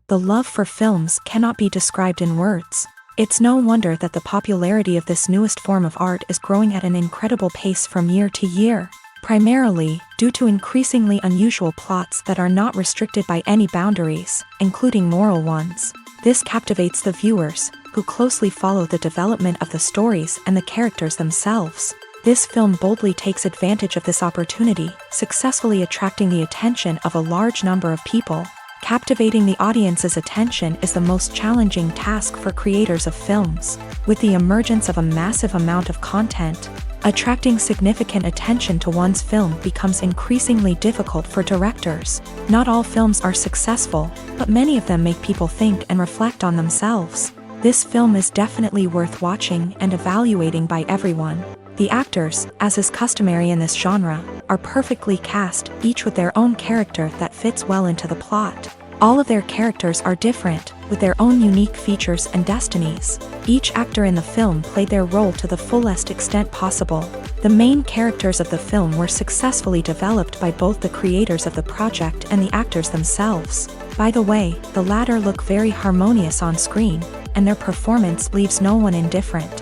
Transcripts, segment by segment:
The love for films cannot be described in words. It's no wonder that the popularity of this newest form of art is growing at an incredible pace from year to year, primarily due to increasingly unusual plots that are not restricted by any boundaries, including moral ones. This captivates the viewers, who closely follow the development of the stories and the characters themselves. This film boldly takes advantage of this opportunity, successfully attracting the attention of a large number of people. Captivating the audience's attention is the most challenging task for creators of films. With the emergence of a massive amount of content, attracting significant attention to one's film becomes increasingly difficult for directors. Not all films are successful, but many of them make people think and reflect on themselves. This film is definitely worth watching and evaluating by everyone. The actors, as is customary in this genre, are perfectly cast, each with their own character that fits well into the plot. All of their characters are different, with their own unique features and destinies. Each actor in the film played their role to the fullest extent possible. The main characters of the film were successfully developed by both the creators of the project and the actors themselves. By the way, the latter look very harmonious on screen, and their performance leaves no one indifferent.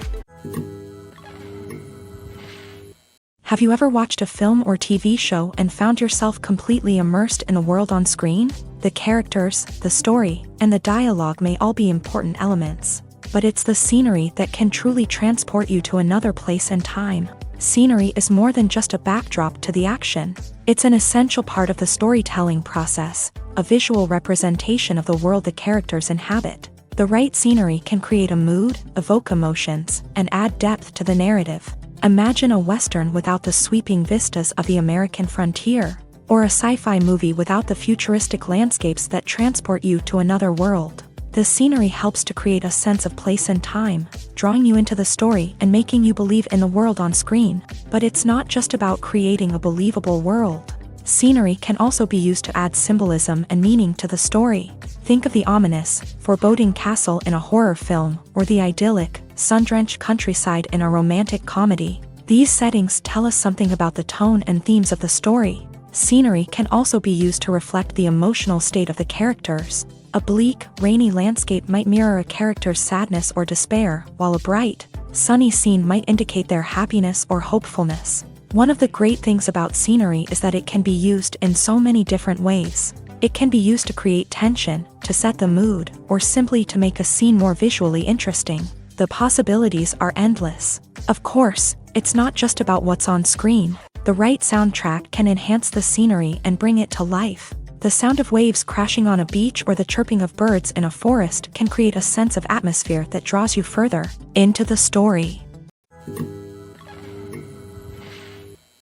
Have you ever watched a film or TV show and found yourself completely immersed in the world on screen? The characters, the story, and the dialogue may all be important elements, but it's the scenery that can truly transport you to another place and time. Scenery is more than just a backdrop to the action. It's an essential part of the storytelling process, a visual representation of the world the characters inhabit. The right scenery can create a mood, evoke emotions, and add depth to the narrative. Imagine a Western without the sweeping vistas of the American frontier, or a sci-fi movie without the futuristic landscapes that transport you to another world. The scenery helps to create a sense of place and time, drawing you into the story and making you believe in the world on screen. But it's not just about creating a believable world. Scenery can also be used to add symbolism and meaning to the story. Think of the ominous, foreboding castle in a horror film, or the idyllic, sun-drenched countryside in a romantic comedy. These settings tell us something about the tone and themes of the story. Scenery can also be used to reflect the emotional state of the characters. A bleak, rainy landscape might mirror a character's sadness or despair, while a bright, sunny scene might indicate their happiness or hopefulness. One of the great things about scenery is that it can be used in so many different ways. It can be used to create tension, to set the mood, or simply to make a scene more visually interesting. The possibilities are endless. Of course, it's not just about what's on screen. The right soundtrack can enhance the scenery and bring it to life. The sound of waves crashing on a beach or the chirping of birds in a forest can create a sense of atmosphere that draws you further into the story.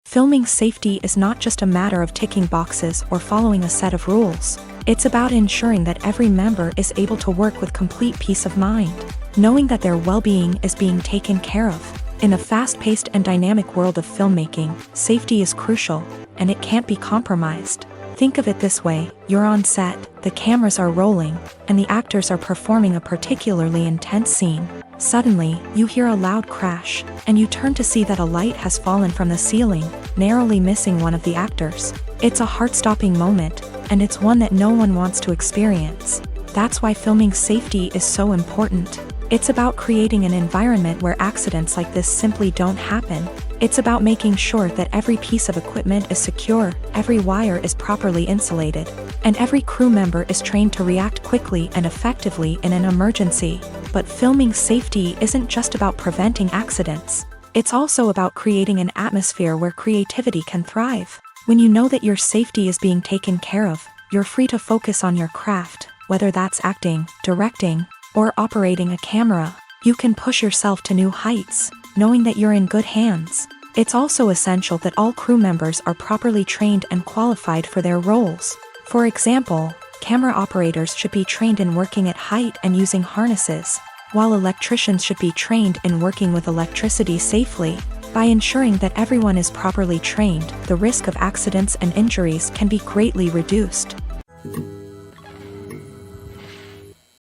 Filming safety is not just a matter of ticking boxes or following a set of rules. It's about ensuring that every member is able to work with complete peace of mind, knowing that their well-being is being taken care of. In a fast-paced and dynamic world of filmmaking, safety is crucial, and it can't be compromised. Think of it this way: you're on set, the cameras are rolling, and the actors are performing a particularly intense scene. Suddenly, you hear a loud crash, and you turn to see that a light has fallen from the ceiling, narrowly missing one of the actors. It's a heart-stopping moment, and it's one that no one wants to experience. That's why filming safety is so important. It's about creating an environment where accidents like this simply don't happen. It's about making sure that every piece of equipment is secure, every wire is properly insulated, and every crew member is trained to react quickly and effectively in an emergency. But filming safety isn't just about preventing accidents. It's also about creating an atmosphere where creativity can thrive. When you know that your safety is being taken care of, you're free to focus on your craft, whether that's acting, directing, or operating a camera. You can push yourself to new heights, knowing that you're in good hands. It's also essential that all crew members are properly trained and qualified for their roles. For example, camera operators should be trained in working at height and using harnesses, while electricians should be trained in working with electricity safely. By ensuring that everyone is properly trained, the risk of accidents and injuries can be greatly reduced.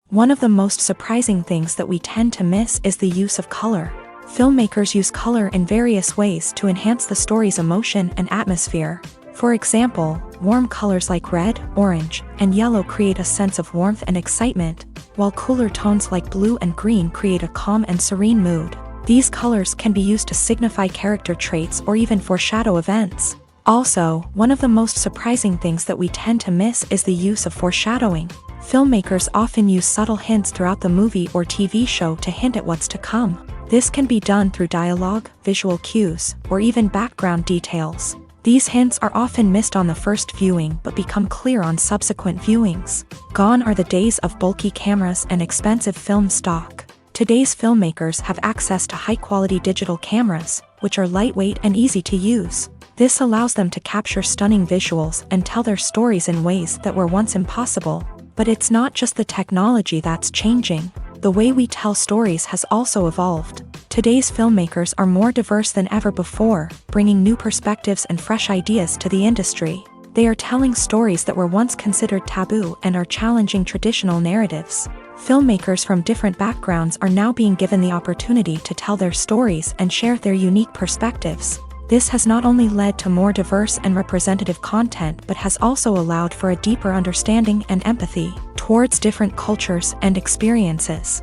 One of the most surprising things that we tend to miss is the use of color. Filmmakers use color in various ways to enhance the story's emotion and atmosphere. For example, warm colors like red, orange, and yellow create a sense of warmth and excitement, while cooler tones like blue and green create a calm and serene mood. These colors can be used to signify character traits or even foreshadow events. Also, one of the most surprising things that we tend to miss is the use of foreshadowing. Filmmakers often use subtle hints throughout the movie or TV show to hint at what's to come. This can be done through dialogue, visual cues, or even background details. These hints are often missed on the first viewing but become clear on subsequent viewings. Gone are the days of bulky cameras and expensive film stock. Today's filmmakers have access to high-quality digital cameras, which are lightweight and easy to use. This allows them to capture stunning visuals and tell their stories in ways that were once impossible. But it's not just the technology that's changing. The way we tell stories has also evolved. Today's filmmakers are more diverse than ever before, bringing new perspectives and fresh ideas to the industry. They are telling stories that were once considered taboo and are challenging traditional narratives. Filmmakers from different backgrounds are now being given the opportunity to tell their stories and share their unique perspectives. This has not only led to more diverse and representative content but has also allowed for a deeper understanding and empathy towards different cultures and experiences.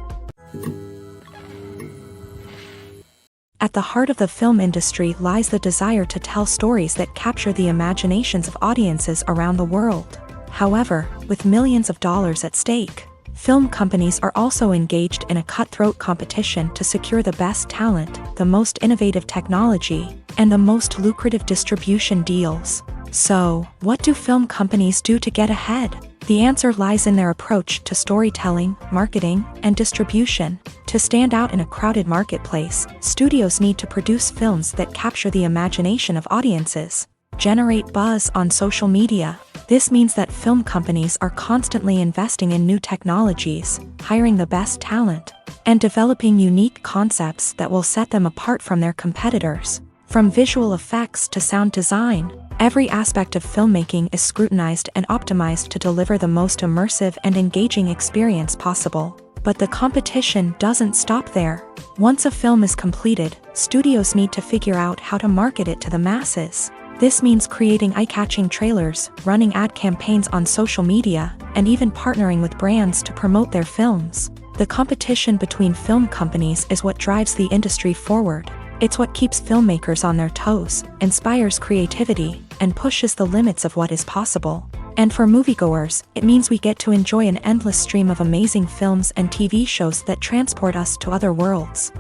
At the heart of the film industry lies the desire to tell stories that capture the imaginations of audiences around the world. However, with millions of dollars at stake, film companies are also engaged in a cutthroat competition to secure the best talent, the most innovative technology, and the most lucrative distribution deals. So, what do film companies do to get ahead? The answer lies in their approach to storytelling, marketing, and distribution. To stand out in a crowded marketplace, studios need to produce films that capture the imagination of audiences, generate buzz on social media. This means that film companies are constantly investing in new technologies, hiring the best talent, and developing unique concepts that will set them apart from their competitors. From visual effects to sound design, every aspect of filmmaking is scrutinized and optimized to deliver the most immersive and engaging experience possible. But the competition doesn't stop there. Once a film is completed, studios need to figure out how to market it to the masses. This means creating eye-catching trailers, running ad campaigns on social media, and even partnering with brands to promote their films. The competition between film companies is what drives the industry forward. It's what keeps filmmakers on their toes, inspires creativity, and pushes the limits of what is possible. And for moviegoers, it means we get to enjoy an endless stream of amazing films and TV shows that transport us to other worlds.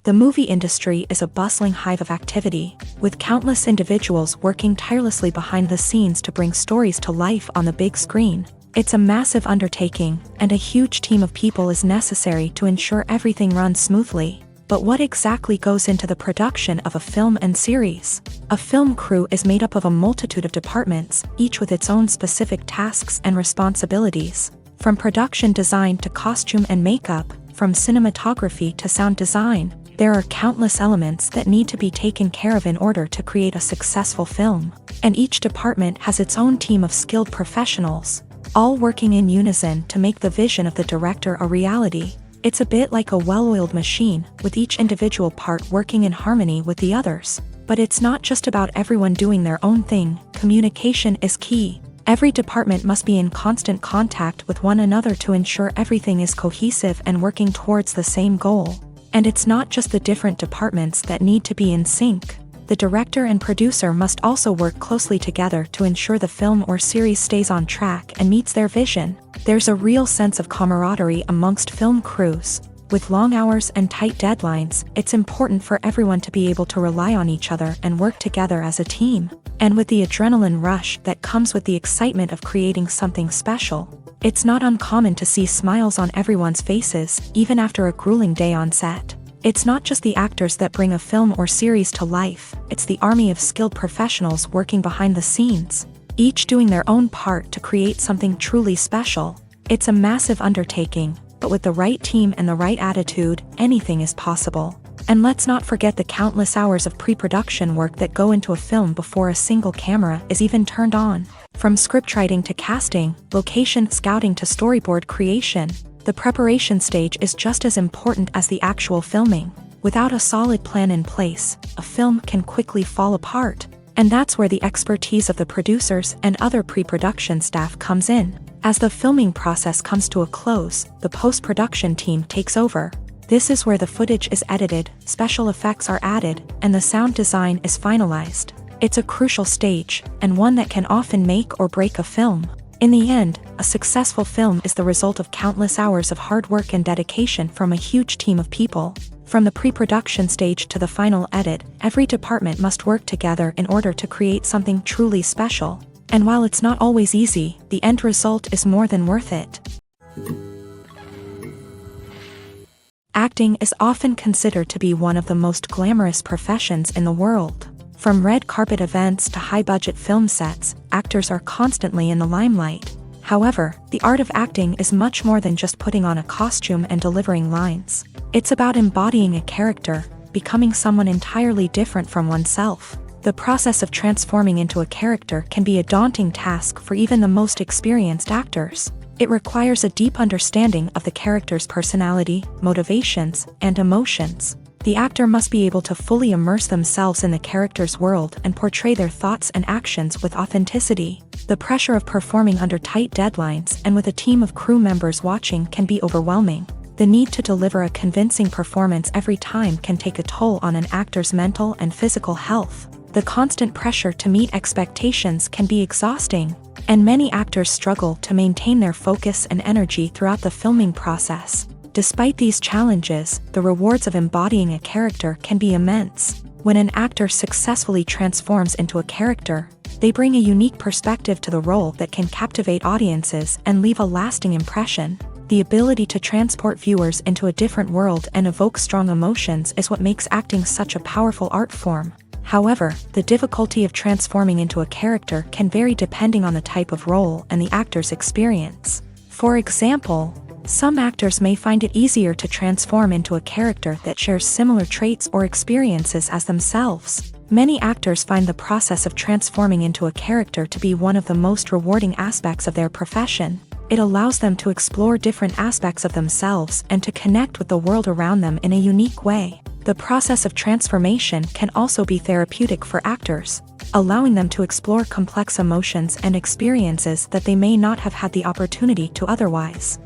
The movie industry is a bustling hive of activity, with countless individuals working tirelessly behind the scenes to bring stories to life on the big screen. It's a massive undertaking, and a huge team of people is necessary to ensure everything runs smoothly. But what exactly goes into the production of a film and series? A film crew is made up of a multitude of departments, each with its own specific tasks and responsibilities. From production design to costume and makeup, from cinematography to sound design, there are countless elements that need to be taken care of in order to create a successful film. And each department has its own team of skilled professionals, all working in unison to make the vision of the director a reality. It's a bit like a well-oiled machine, with each individual part working in harmony with the others. But it's not just about everyone doing their own thing. Communication is key. Every department must be in constant contact with one another to ensure everything is cohesive and working towards the same goal. And it's not just the different departments that need to be in sync. The director and producer must also work closely together to ensure the film or series stays on track and meets their vision. There's a real sense of camaraderie amongst film crews. With long hours and tight deadlines, it's important for everyone to be able to rely on each other and work together as a team. And with the adrenaline rush that comes with the excitement of creating something special, it's not uncommon to see smiles on everyone's faces, even after a grueling day on set. It's not just the actors that bring a film or series to life, it's the army of skilled professionals working behind the scenes, each doing their own part to create something truly special. It's a massive undertaking, but with the right team and the right attitude, anything is possible. And let's not forget the countless hours of pre-production work that go into a film before a single camera is even turned on. From scriptwriting to casting, location scouting to storyboard creation, the preparation stage is just as important as the actual filming. Without a solid plan in place, a film can quickly fall apart, and that's where the expertise of the producers and other pre-production staff comes in. As the filming process comes to a close, the post-production team takes over. This is where the footage is edited, special effects are added, and the sound design is finalized. It's a crucial stage, and one that can often make or break a film. In the end, a successful film is the result of countless hours of hard work and dedication from a huge team of people. From the pre-production stage to the final edit, every department must work together in order to create something truly special. And while it's not always easy, the end result is more than worth it. Acting is often considered to be one of the most glamorous professions in the world. From red carpet events to high-budget film sets, actors are constantly in the limelight. However, the art of acting is much more than just putting on a costume and delivering lines. It's about embodying a character, becoming someone entirely different from oneself. The process of transforming into a character can be a daunting task for even the most experienced actors. It requires a deep understanding of the character's personality, motivations, and emotions. The actor must be able to fully immerse themselves in the character's world and portray their thoughts and actions with authenticity. The pressure of performing under tight deadlines and with a team of crew members watching can be overwhelming. The need to deliver a convincing performance every time can take a toll on an actor's mental and physical health. The constant pressure to meet expectations can be exhausting, and many actors struggle to maintain their focus and energy throughout the filming process. Despite these challenges, the rewards of embodying a character can be immense. When an actor successfully transforms into a character, they bring a unique perspective to the role that can captivate audiences and leave a lasting impression. The ability to transport viewers into a different world and evoke strong emotions is what makes acting such a powerful art form. However, the difficulty of transforming into a character can vary depending on the type of role and the actor's experience. For example, some actors may find it easier to transform into a character that shares similar traits or experiences as themselves. Many actors find the process of transforming into a character to be one of the most rewarding aspects of their profession. It allows them to explore different aspects of themselves and to connect with the world around them in a unique way. The process of transformation can also be therapeutic for actors, allowing them to explore complex emotions and experiences that they may not have had the opportunity to otherwise.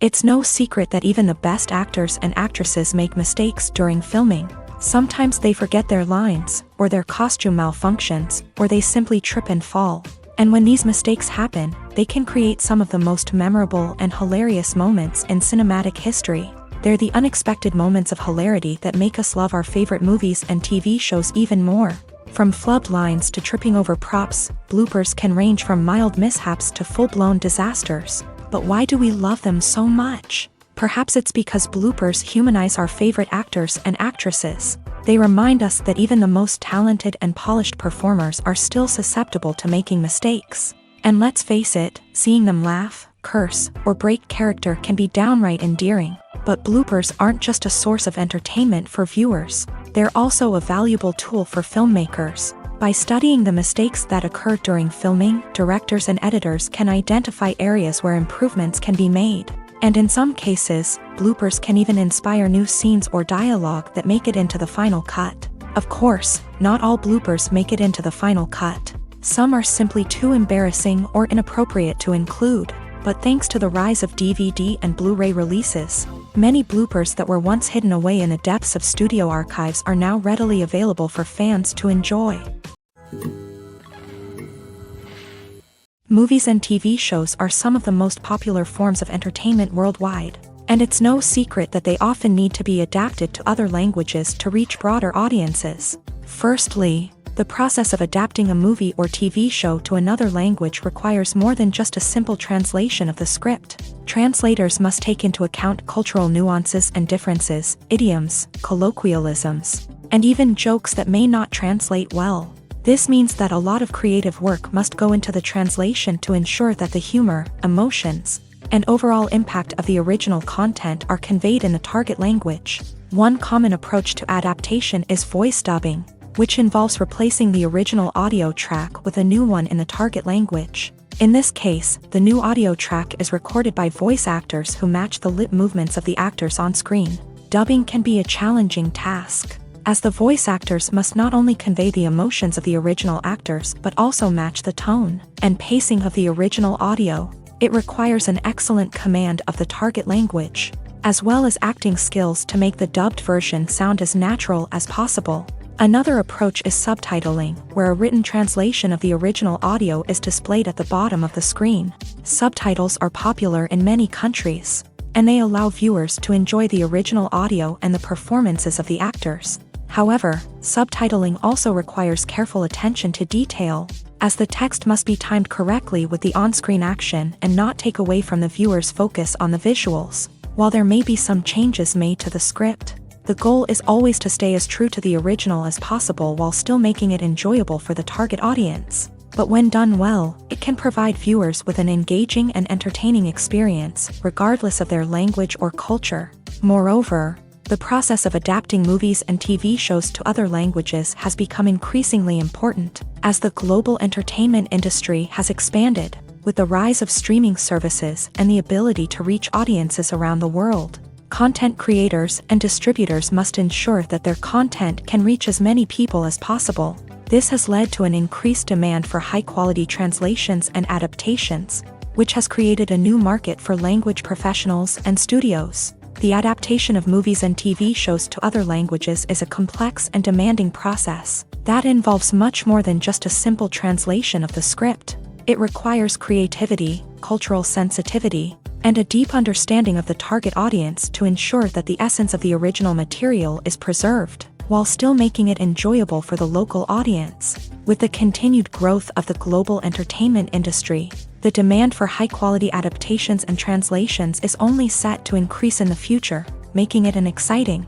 It's no secret that even the best actors and actresses make mistakes during filming. Sometimes they forget their lines, or their costume malfunctions, or they simply trip and fall. And when these mistakes happen, they can create some of the most memorable and hilarious moments in cinematic history. They're the unexpected moments of hilarity that make us love our favorite movies and TV shows even more. From flubbed lines to tripping over props, bloopers can range from mild mishaps to full-blown disasters. But why do we love them so much? Perhaps it's because bloopers humanize our favorite actors and actresses. They remind us that even the most talented and polished performers are still susceptible to making mistakes. And let's face it, seeing them laugh, curse, or break character can be downright endearing. But bloopers aren't just a source of entertainment for viewers. They're also a valuable tool for filmmakers. By studying the mistakes that occur during filming, directors and editors can identify areas where improvements can be made. And in some cases, bloopers can even inspire new scenes or dialogue that make it into the final cut. Of course, not all bloopers make it into the final cut. Some are simply too embarrassing or inappropriate to include. But thanks to the rise of DVD and Blu-ray releases, many bloopers that were once hidden away in the depths of studio archives are now readily available for fans to enjoy. Movies and TV shows are some of the most popular forms of entertainment worldwide, and it's no secret that they often need to be adapted to other languages to reach broader audiences. Firstly, the process of adapting a movie or TV show to another language requires more than just a simple translation of the script. Translators must take into account cultural nuances and differences, idioms, colloquialisms, and even jokes that may not translate well. This means that a lot of creative work must go into the translation to ensure that the humor, emotions, and overall impact of the original content are conveyed in the target language. One common approach to adaptation is voice dubbing, which involves replacing the original audio track with a new one in the target language. In this case, the new audio track is recorded by voice actors who match the lip movements of the actors on screen. Dubbing can be a challenging task, as the voice actors must not only convey the emotions of the original actors but also match the tone and pacing of the original audio. It requires an excellent command of the target language, as well as acting skills to make the dubbed version sound as natural as possible. Another approach is subtitling, where a written translation of the original audio is displayed at the bottom of the screen. Subtitles are popular in many countries, and they allow viewers to enjoy the original audio and the performances of the actors. However, subtitling also requires careful attention to detail, as the text must be timed correctly with the on-screen action and not take away from the viewer's focus on the visuals. While there may be some changes made to the script, the goal is always to stay as true to the original as possible while still making it enjoyable for the target audience. But when done well, it can provide viewers with an engaging and entertaining experience, regardless of their language or culture. Moreover, the process of adapting movies and TV shows to other languages has become increasingly important, as the global entertainment industry has expanded, with the rise of streaming services and the ability to reach audiences around the world. Content creators and distributors must ensure that their content can reach as many people as possible. This has led to an increased demand for high-quality translations and adaptations, which has created a new market for language professionals and studios. The adaptation of movies and TV shows to other languages is a complex and demanding process that involves much more than just a simple translation of the script. It requires creativity, cultural sensitivity, and a deep understanding of the target audience to ensure that the essence of the original material is preserved, while still making it enjoyable for the local audience. With the continued growth of the global entertainment industry, the demand for high-quality adaptations and translations is only set to increase in the future, making it an exciting.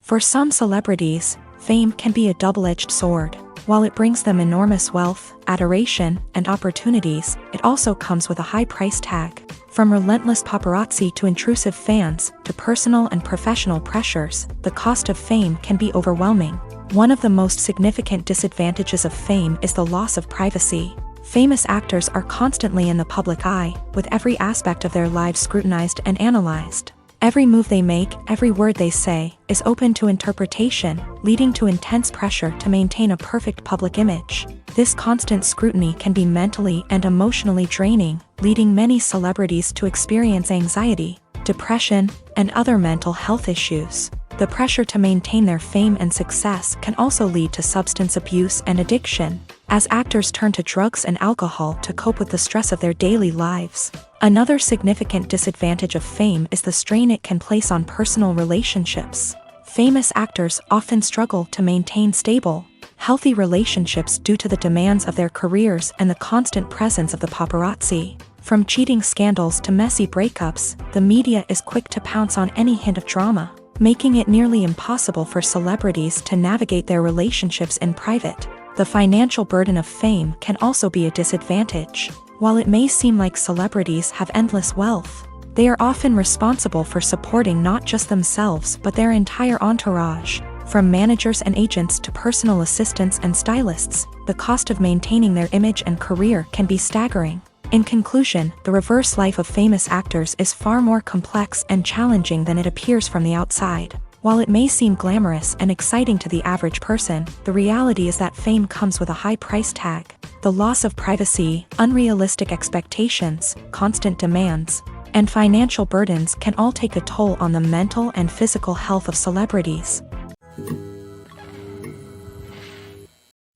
For some celebrities, fame can be a double-edged sword. While it brings them enormous wealth, adoration, and opportunities, it also comes with a high price tag. From relentless paparazzi to intrusive fans, to personal and professional pressures, the cost of fame can be overwhelming. One of the most significant disadvantages of fame is the loss of privacy. Famous actors are constantly in the public eye, with every aspect of their lives scrutinized and analyzed. Every move they make, every word they say, is open to interpretation, leading to intense pressure to maintain a perfect public image. This constant scrutiny can be mentally and emotionally draining, leading many celebrities to experience anxiety, depression, and other mental health issues. The pressure to maintain their fame and success can also lead to substance abuse and addiction, as actors turn to drugs and alcohol to cope with the stress of their daily lives. Another significant disadvantage of fame is the strain it can place on personal relationships. Famous actors often struggle to maintain stable, healthy relationships due to the demands of their careers and the constant presence of the paparazzi. From cheating scandals to messy breakups, the media is quick to pounce on any hint of drama, making it nearly impossible for celebrities to navigate their relationships in private. The financial burden of fame can also be a disadvantage. While it may seem like celebrities have endless wealth, they are often responsible for supporting not just themselves but their entire entourage. From managers and agents to personal assistants and stylists, the cost of maintaining their image and career can be staggering. In conclusion, the reverse life of famous actors is far more complex and challenging than it appears from the outside. While it may seem glamorous and exciting to the average person, the reality is that fame comes with a high price tag. The loss of privacy, unrealistic expectations, constant demands, and financial burdens can all take a toll on the mental and physical health of celebrities.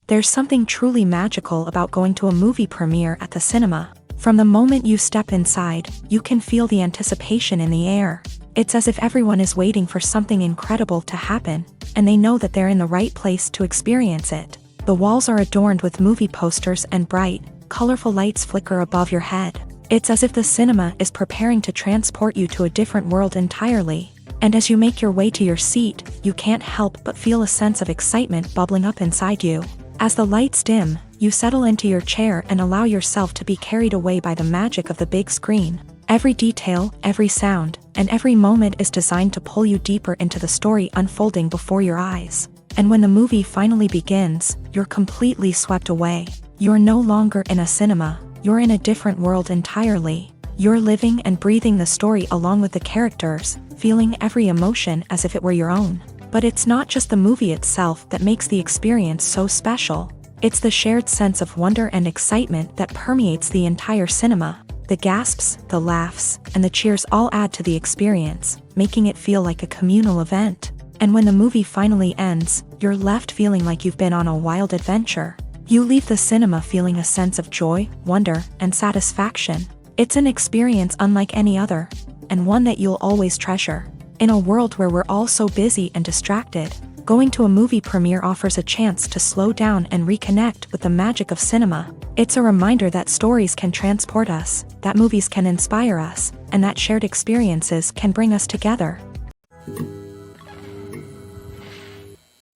There's something truly magical about going to a movie premiere at the cinema. From the moment you step inside, you can feel the anticipation in the air. It's as if everyone is waiting for something incredible to happen, and they know that they're in the right place to experience it. The walls are adorned with movie posters and bright, colorful lights flicker above your head. It's as if the cinema is preparing to transport you to a different world entirely. And as you make your way to your seat, you can't help but feel a sense of excitement bubbling up inside you. As the lights dim, you settle into your chair and allow yourself to be carried away by the magic of the big screen. Every detail, every sound, and every moment is designed to pull you deeper into the story unfolding before your eyes. And when the movie finally begins, you're completely swept away. You're no longer in a cinema, you're in a different world entirely. You're living and breathing the story along with the characters, feeling every emotion as if it were your own. But it's not just the movie itself that makes the experience so special. It's the shared sense of wonder and excitement that permeates the entire cinema. The gasps, the laughs, and the cheers all add to the experience, making it feel like a communal event. And when the movie finally ends, you're left feeling like you've been on a wild adventure. You leave the cinema feeling a sense of joy, wonder, and satisfaction. It's an experience unlike any other, and one that you'll always treasure. In a world where we're all so busy and distracted, going to a movie premiere offers a chance to slow down and reconnect with the magic of cinema. It's a reminder that stories can transport us, that movies can inspire us, and that shared experiences can bring us together.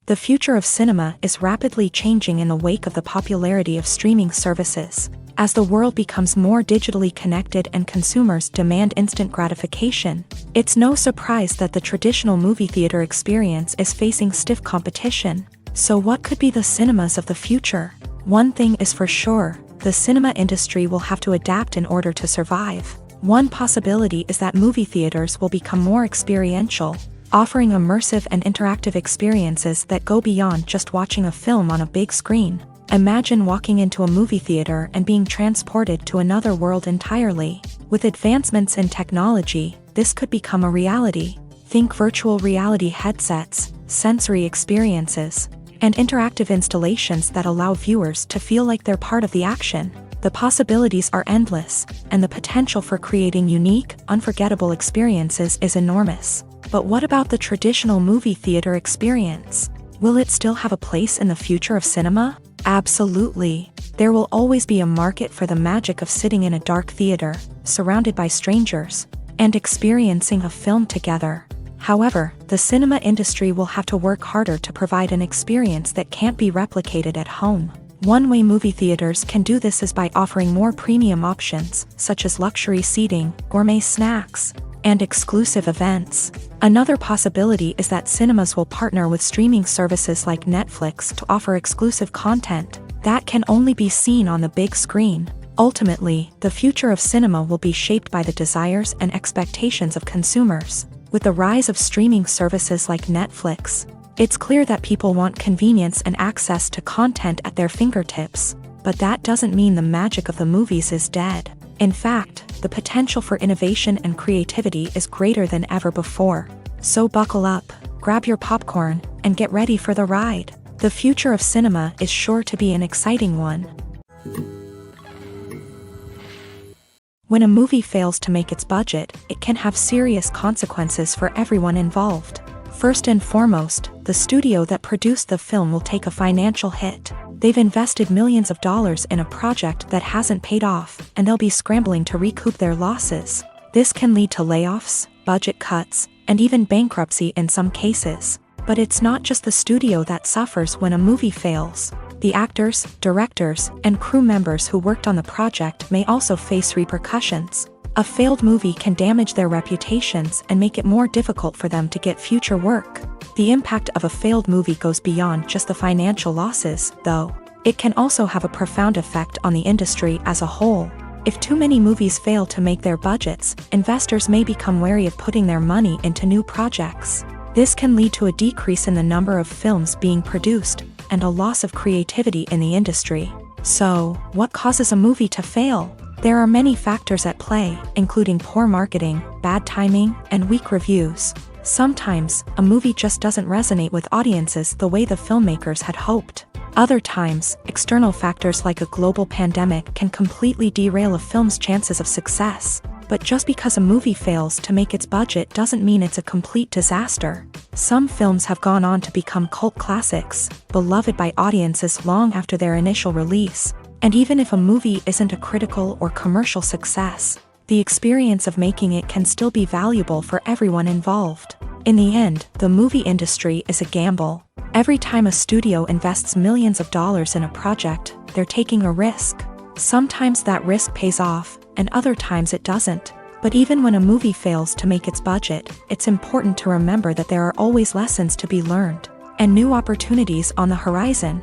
The future of cinema is rapidly changing in the wake of the popularity of streaming services. As the world becomes more digitally connected and consumers demand instant gratification, it's no surprise that the traditional movie theater experience is facing stiff competition. So what could be the cinemas of the future? One thing is for sure, the cinema industry will have to adapt in order to survive. One possibility is that movie theaters will become more experiential, offering immersive and interactive experiences that go beyond just watching a film on a big screen. Imagine walking into a movie theater and being transported to another world entirely. With advancements in technology, this could become a reality. Think virtual reality headsets, sensory experiences, and interactive installations that allow viewers to feel like they're part of the action. The possibilities are endless, and the potential for creating unique, unforgettable experiences is enormous. But what about the traditional movie theater experience? Will it still have a place in the future of cinema? Absolutely. There will always be a market for the magic of sitting in a dark theater, surrounded by strangers, and experiencing a film together. However, the cinema industry will have to work harder to provide an experience that can't be replicated at home. One way movie theaters can do this is by offering more premium options, such as luxury seating, gourmet snacks, and exclusive events. Another possibility is that cinemas will partner with streaming services like Netflix to offer exclusive content that can only be seen on the big screen. Ultimately, the future of cinema will be shaped by the desires and expectations of consumers. With the rise of streaming services like Netflix, it's clear that people want convenience and access to content at their fingertips. But that doesn't mean the magic of the movies is dead. In fact, the potential for innovation and creativity is greater than ever before. So buckle up, grab your popcorn, and get ready for the ride. The future of cinema is sure to be an exciting one. When a movie fails to make its budget, it can have serious consequences for everyone involved. First and foremost, the studio that produced the film will take a financial hit. They've invested millions of dollars in a project that hasn't paid off, and they'll be scrambling to recoup their losses. This can lead to layoffs, budget cuts, and even bankruptcy in some cases. But it's not just the studio that suffers when a movie fails. The actors, directors, and crew members who worked on the project may also face repercussions. A failed movie can damage their reputations and make it more difficult for them to get future work. The impact of a failed movie goes beyond just the financial losses, though. It can also have a profound effect on the industry as a whole. If too many movies fail to make their budgets, investors may become wary of putting their money into new projects. This can lead to a decrease in the number of films being produced, and a loss of creativity in the industry. So, what causes a movie to fail? There are many factors at play, including poor marketing, bad timing, and weak reviews. Sometimes, a movie just doesn't resonate with audiences the way the filmmakers had hoped. Other times, external factors like a global pandemic can completely derail a film's chances of success. But just because a movie fails to make its budget doesn't mean it's a complete disaster. Some films have gone on to become cult classics, beloved by audiences long after their initial release. And even if a movie isn't a critical or commercial success, the experience of making it can still be valuable for everyone involved. In the end, the movie industry is a gamble. Every time a studio invests millions of dollars in a project, they're taking a risk. Sometimes that risk pays off, and other times it doesn't. But even when a movie fails to make its budget, it's important to remember that there are always lessons to be learned. and new opportunities on the horizon.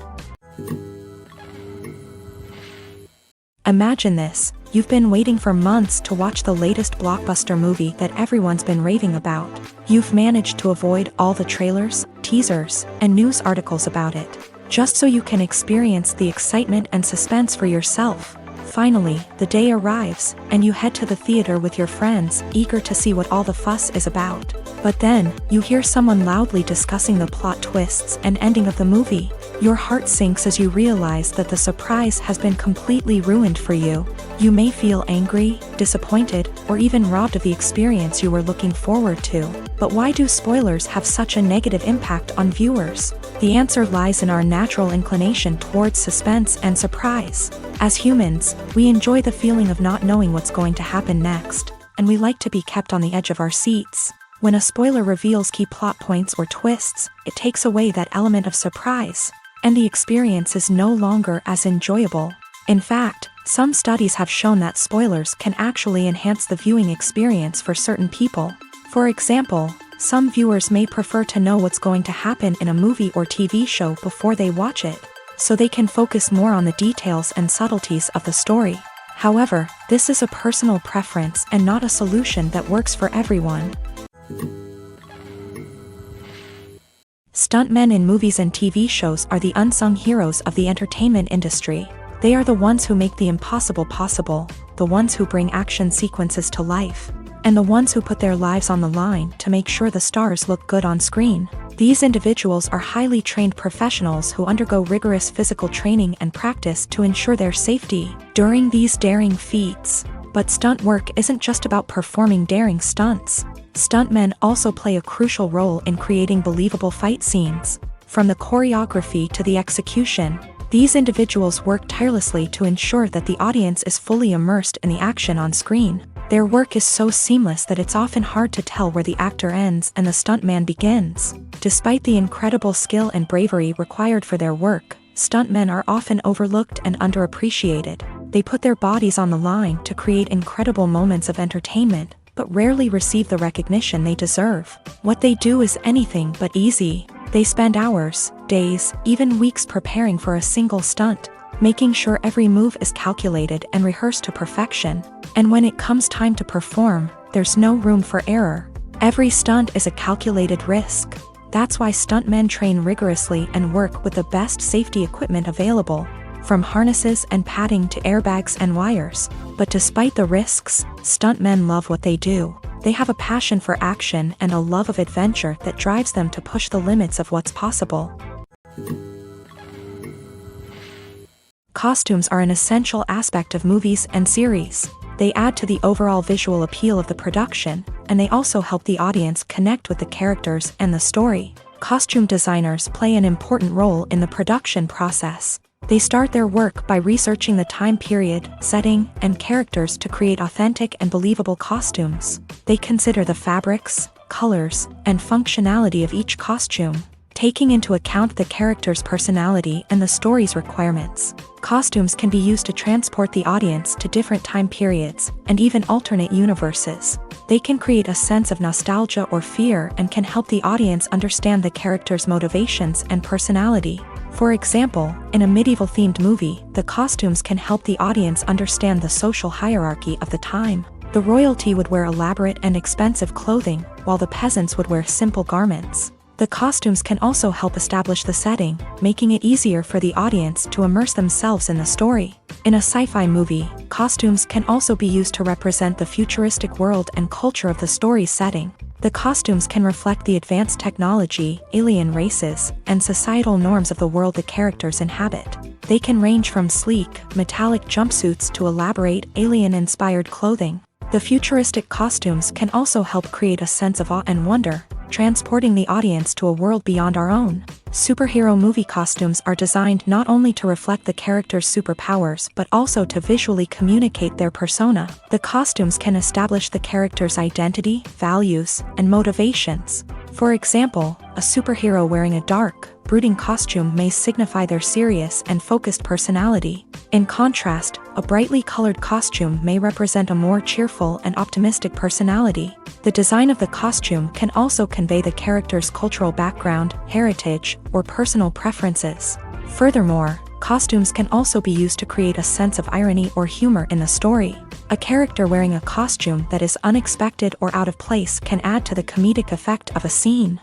Imagine this: you've been waiting for months to watch the latest blockbuster movie that everyone's been raving about. You've managed to avoid all the trailers, teasers, and news articles about it, just so you can experience the excitement and suspense for yourself. Finally, the day arrives, and you head to the theater with your friends, eager to see what all the fuss is about. But then, you hear someone loudly discussing the plot twists and ending of the movie. Your heart sinks as you realize that the surprise has been completely ruined for you. You may feel angry, disappointed, or even robbed of the experience you were looking forward to. But why do spoilers have such a negative impact on viewers? The answer lies in our natural inclination towards suspense and surprise. As humans, we enjoy the feeling of not knowing what's going to happen next, and we like to be kept on the edge of our seats. When a spoiler reveals key plot points or twists, it takes away that element of surprise, and the experience is no longer as enjoyable. In fact, some studies have shown that spoilers can actually enhance the viewing experience for certain people. For example, some viewers may prefer to know what's going to happen in a movie or TV show before they watch it, so they can focus more on the details and subtleties of the story. However, this is a personal preference and not a solution that works for everyone. Stuntmen in movies and TV shows are the unsung heroes of the entertainment industry. They are the ones who make the impossible possible, the ones who bring action sequences to life, and the ones who put their lives on the line to make sure the stars look good on screen. These individuals are highly trained professionals who undergo rigorous physical training and practice to ensure their safety during these daring feats. But stunt work isn't just about performing daring stunts. Stuntmen also play a crucial role in creating believable fight scenes. From the choreography to the execution, these individuals work tirelessly to ensure that the audience is fully immersed in the action on screen. Their work is so seamless that it's often hard to tell where the actor ends and the stuntman begins. Despite the incredible skill and bravery required for their work, stuntmen are often overlooked and underappreciated. They put their bodies on the line to create incredible moments of entertainment, but rarely receive the recognition they deserve. What they do is anything but easy. They spend hours, days, even weeks preparing for a single stunt, making sure every move is calculated and rehearsed to perfection. And when it comes time to perform, there's no room for error. Every stunt is a calculated risk. That's why stuntmen train rigorously and work with the best safety equipment available, from harnesses and padding to airbags and wires. But despite the risks, stuntmen love what they do. They have a passion for action and a love of adventure that drives them to push the limits of what's possible. Costumes are an essential aspect of movies and series. They add to the overall visual appeal of the production, and they also help the audience connect with the characters and the story. Costume designers play an important role in the production process. They start their work by researching the time period, setting, and characters to create authentic and believable costumes. They consider the fabrics, colors, and functionality of each costume, taking into account the character's personality and the story's requirements. Costumes can be used to transport the audience to different time periods and even alternate universes. They can create a sense of nostalgia or fear and can help the audience understand the character's motivations and personality. For example, in a medieval-themed movie, the costumes can help the audience understand the social hierarchy of the time. The royalty would wear elaborate and expensive clothing, while the peasants would wear simple garments. The costumes can also help establish the setting, making it easier for the audience to immerse themselves in the story. In a sci-fi movie, costumes can also be used to represent the futuristic world and culture of the story's setting. The costumes can reflect the advanced technology, alien races, and societal norms of the world the characters inhabit. They can range from sleek, metallic jumpsuits to elaborate, alien-inspired clothing. The futuristic costumes can also help create a sense of awe and wonder, transporting the audience to a world beyond our own. Superhero movie costumes are designed not only to reflect the character's superpowers but also to visually communicate their persona. The costumes can establish the character's identity, values, and motivations. For example, a superhero wearing a dark, brooding costume may signify their serious and focused personality, In contrast, a brightly colored costume may represent a more cheerful and optimistic personality. The design of the costume can also convey the character's cultural background, heritage, or personal preferences. Furthermore, costumes can also be used to create a sense of irony or humor in the story. A character wearing a costume that is unexpected or out of place can add to the comedic effect of a scene.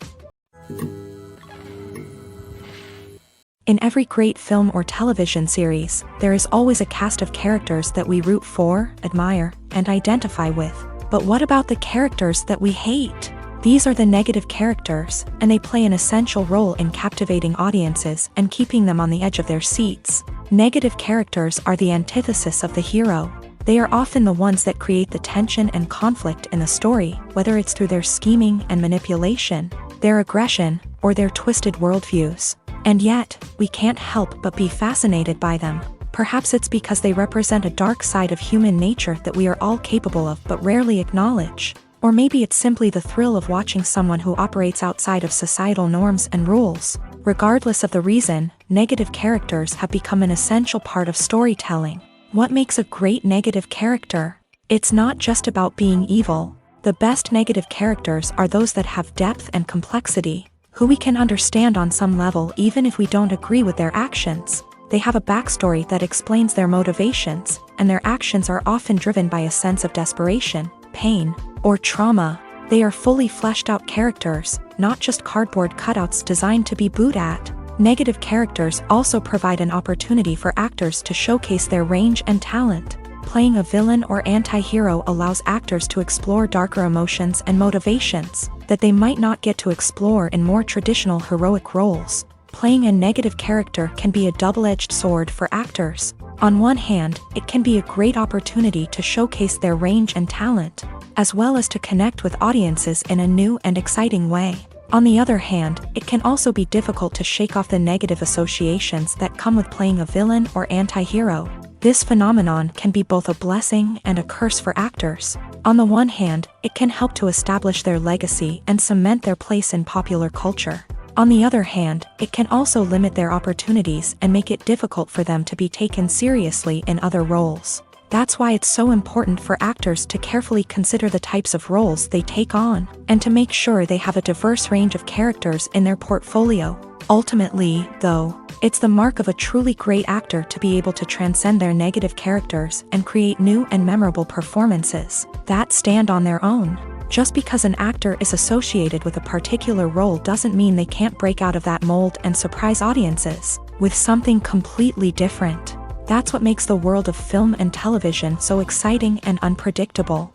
In every great film or television series, there is always a cast of characters that we root for, admire, and identify with. But what about the characters that we hate? These are the negative characters, and they play an essential role in captivating audiences and keeping them on the edge of their seats. Negative characters are the antithesis of the hero. They are often the ones that create the tension and conflict in the story, whether it's through their scheming and manipulation, their aggression, or their twisted worldviews. And yet, we can't help but be fascinated by them. Perhaps it's because they represent a dark side of human nature that we are all capable of but rarely acknowledge. Or maybe it's simply the thrill of watching someone who operates outside of societal norms and rules. Regardless of the reason, negative characters have become an essential part of storytelling. What makes a great negative character? It's not just about being evil. The best negative characters are those that have depth and complexity, who we can understand on some level even if we don't agree with their actions. They have a backstory that explains their motivations, and their actions are often driven by a sense of desperation, pain, or trauma. They are fully fleshed out characters, not just cardboard cutouts designed to be booed at. Negative characters also provide an opportunity for actors to showcase their range and talent. Playing a villain or anti-hero allows actors to explore darker emotions and motivations that they might not get to explore in more traditional heroic roles. Playing a negative character can be a double-edged sword for actors. On one hand, it can be a great opportunity to showcase their range and talent, as well as to connect with audiences in a new and exciting way. On the other hand, it can also be difficult to shake off the negative associations that come with playing a villain or anti-hero. This phenomenon can be both a blessing and a curse for actors. On the one hand, it can help to establish their legacy and cement their place in popular culture. On the other hand, it can also limit their opportunities and make it difficult for them to be taken seriously in other roles. That's why it's so important for actors to carefully consider the types of roles they take on, and to make sure they have a diverse range of characters in their portfolio. Ultimately, though, it's the mark of a truly great actor to be able to transcend their negative characters and create new and memorable performances that stand on their own. Just because an actor is associated with a particular role doesn't mean they can't break out of that mold and surprise audiences with something completely different. That's what makes the world of film and television so exciting and unpredictable.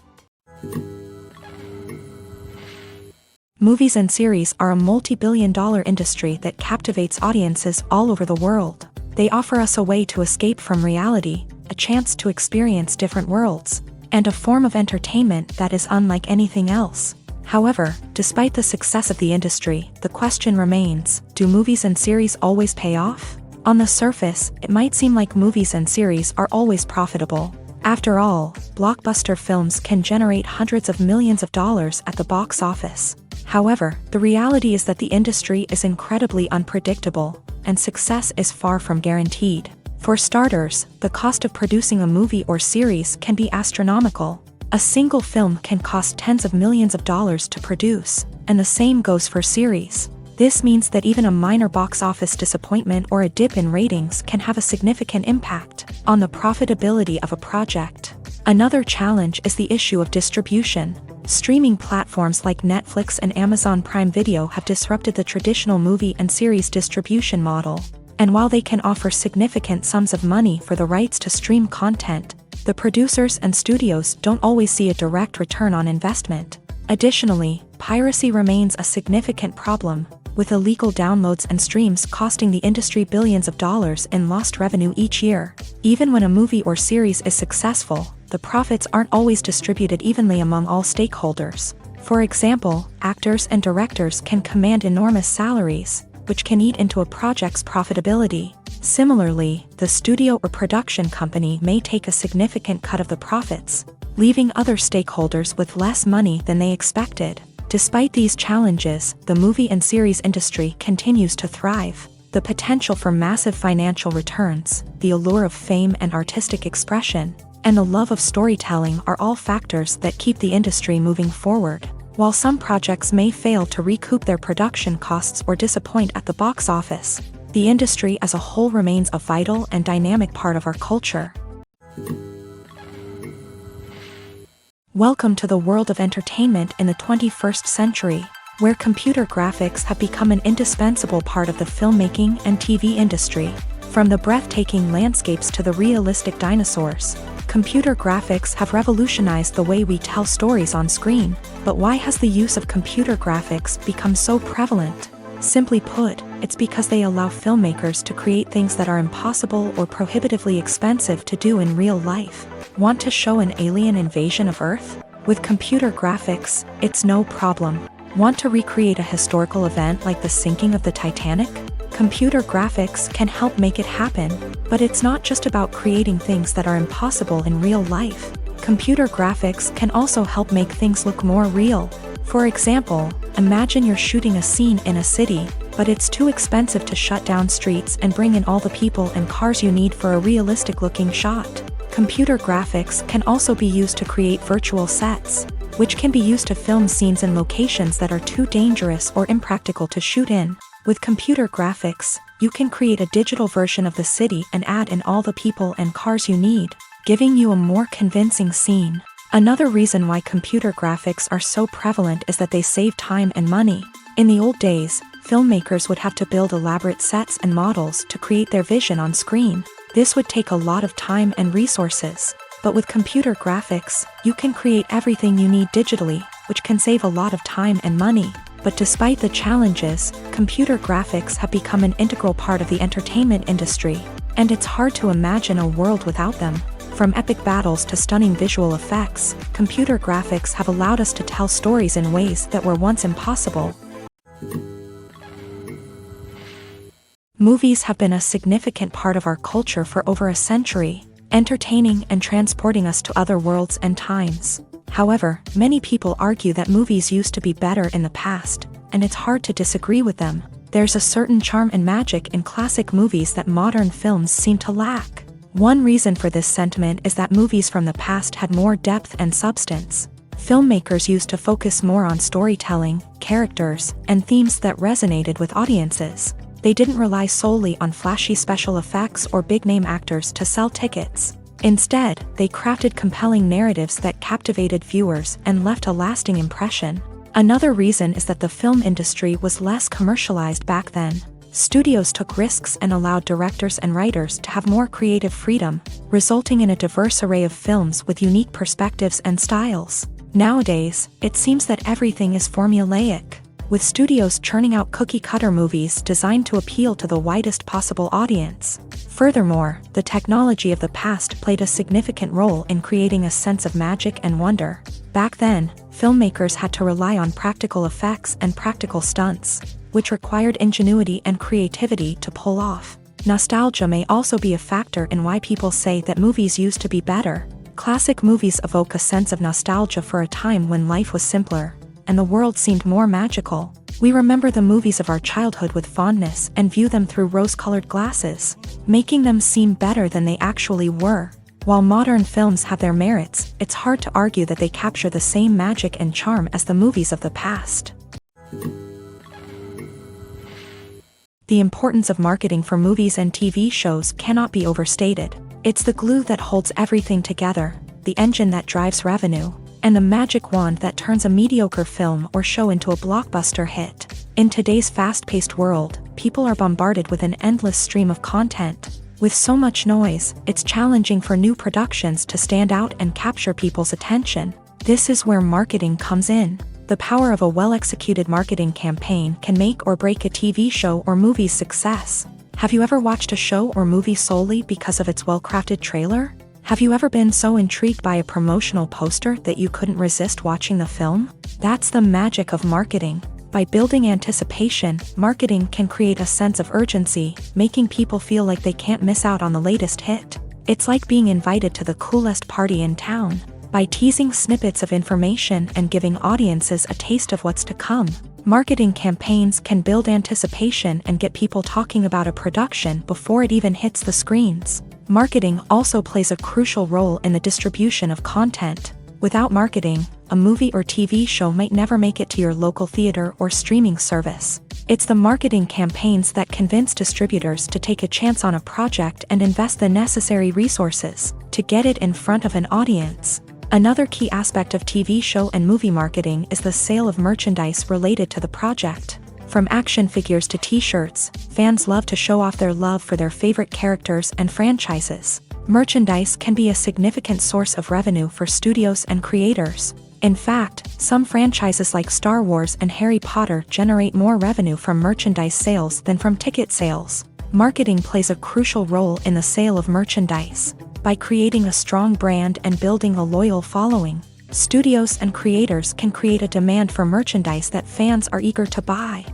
Movies and series are a multi-billion-dollar industry that captivates audiences all over the world. They offer us a way to escape from reality, a chance to experience different worlds, and a form of entertainment that is unlike anything else. However, despite the success of the industry, the question remains, do movies and series always pay off? On the surface, it might seem like movies and series are always profitable. After all, blockbuster films can generate hundreds of millions of dollars at the box office. However, the reality is that the industry is incredibly unpredictable, and success is far from guaranteed. For starters, the cost of producing a movie or series can be astronomical. A single film can cost tens of millions of dollars to produce, and the same goes for series. This means that even a minor box office disappointment or a dip in ratings can have a significant impact on the profitability of a project. Another challenge is the issue of distribution. Streaming platforms like Netflix and Amazon Prime Video have disrupted the traditional movie and series distribution model. And while they can offer significant sums of money for the rights to stream content, the producers and studios don't always see a direct return on investment. Additionally, piracy remains a significant problem, with illegal downloads and streams costing the industry billions of dollars in lost revenue each year. Even when a movie or series is successful, the profits aren't always distributed evenly among all stakeholders. For example, actors and directors can command enormous salaries, which can eat into a project's profitability. Similarly, the studio or production company may take a significant cut of the profits, leaving other stakeholders with less money than they expected. Despite these challenges, the movie and series industry continues to thrive. The potential for massive financial returns, the allure of fame and artistic expression, and the love of storytelling are all factors that keep the industry moving forward. While some projects may fail to recoup their production costs or disappoint at the box office, the industry as a whole remains a vital and dynamic part of our culture. Welcome to the world of entertainment in the 21st century, where computer graphics have become an indispensable part of the filmmaking and TV industry. From the breathtaking landscapes to the realistic dinosaurs, computer graphics have revolutionized the way we tell stories on screen. But why has the use of computer graphics become so prevalent? Simply put, it's because they allow filmmakers to create things that are impossible or prohibitively expensive to do in real life. Want to show an alien invasion of Earth? With computer graphics, it's no problem. Want to recreate a historical event like the sinking of the Titanic? Computer graphics can help make it happen, but it's not just about creating things that are impossible in real life. Computer graphics can also help make things look more real. For example, imagine you're shooting a scene in a city, but it's too expensive to shut down streets and bring in all the people and cars you need for a realistic-looking shot. Computer graphics can also be used to create virtual sets, which can be used to film scenes in locations that are too dangerous or impractical to shoot in. With computer graphics, you can create a digital version of the city and add in all the people and cars you need, giving you a more convincing scene. Another reason why computer graphics are so prevalent is that they save time and money. In the old days, filmmakers would have to build elaborate sets and models to create their vision on screen. This would take a lot of time and resources. But with computer graphics, you can create everything you need digitally, which can save a lot of time and money. But despite the challenges, computer graphics have become an integral part of the entertainment industry, and it's hard to imagine a world without them. From epic battles to stunning visual effects, computer graphics have allowed us to tell stories in ways that were once impossible. Movies have been a significant part of our culture for over a century, entertaining and transporting us to other worlds and times. However, many people argue that movies used to be better in the past, and it's hard to disagree with them. There's a certain charm and magic in classic movies that modern films seem to lack. One reason for this sentiment is that movies from the past had more depth and substance. Filmmakers used to focus more on storytelling, characters, and themes that resonated with audiences. They didn't rely solely on flashy special effects or big-name actors to sell tickets. Instead, they crafted compelling narratives that captivated viewers and left a lasting impression. Another reason is that the film industry was less commercialized back then. Studios took risks and allowed directors and writers to have more creative freedom, resulting in a diverse array of films with unique perspectives and styles. Nowadays, it seems that everything is formulaic, with studios churning out cookie-cutter movies designed to appeal to the widest possible audience. Furthermore, the technology of the past played a significant role in creating a sense of magic and wonder. Back then, filmmakers had to rely on practical effects and practical stunts, which required ingenuity and creativity to pull off. Nostalgia may also be a factor in why people say that movies used to be better. Classic movies evoke a sense of nostalgia for a time when life was simpler, and the world seemed more magical. We remember the movies of our childhood with fondness and view them through rose-colored glasses, making them seem better than they actually were. While modern films have their merits, it's hard to argue that they capture the same magic and charm as the movies of the past. The importance of marketing for movies and TV shows cannot be overstated. It's the glue that holds everything together, the engine that drives revenue, and the magic wand that turns a mediocre film or show into a blockbuster hit. In today's fast-paced world, people are bombarded with an endless stream of content. With so much noise, it's challenging for new productions to stand out and capture people's attention. This is where marketing comes in. The power of a well-executed marketing campaign can make or break a TV show or movie's success. Have you ever watched a show or movie solely because of its well-crafted trailer? Have you ever been so intrigued by a promotional poster that you couldn't resist watching the film? That's the magic of marketing. By building anticipation, marketing can create a sense of urgency, making people feel like they can't miss out on the latest hit. It's like being invited to the coolest party in town. By teasing snippets of information and giving audiences a taste of what's to come, Marketing campaigns can build anticipation and get people talking about a production before it even hits the screens. Marketing also plays a crucial role in the distribution of content. Without marketing, a movie or TV show might never make it to your local theater or streaming service. It's the marketing campaigns that convince distributors to take a chance on a project and invest the necessary resources to get it in front of an audience. Another key aspect of TV show and movie marketing is the sale of merchandise related to the project. From action figures to t-shirts, fans love to show off their love for their favorite characters and franchises. Merchandise can be a significant source of revenue for studios and creators. In fact, some franchises like Star Wars and Harry Potter generate more revenue from merchandise sales than from ticket sales. Marketing plays a crucial role in the sale of merchandise. By creating a strong brand and building a loyal following, studios and creators can create a demand for merchandise that fans are eager to buy.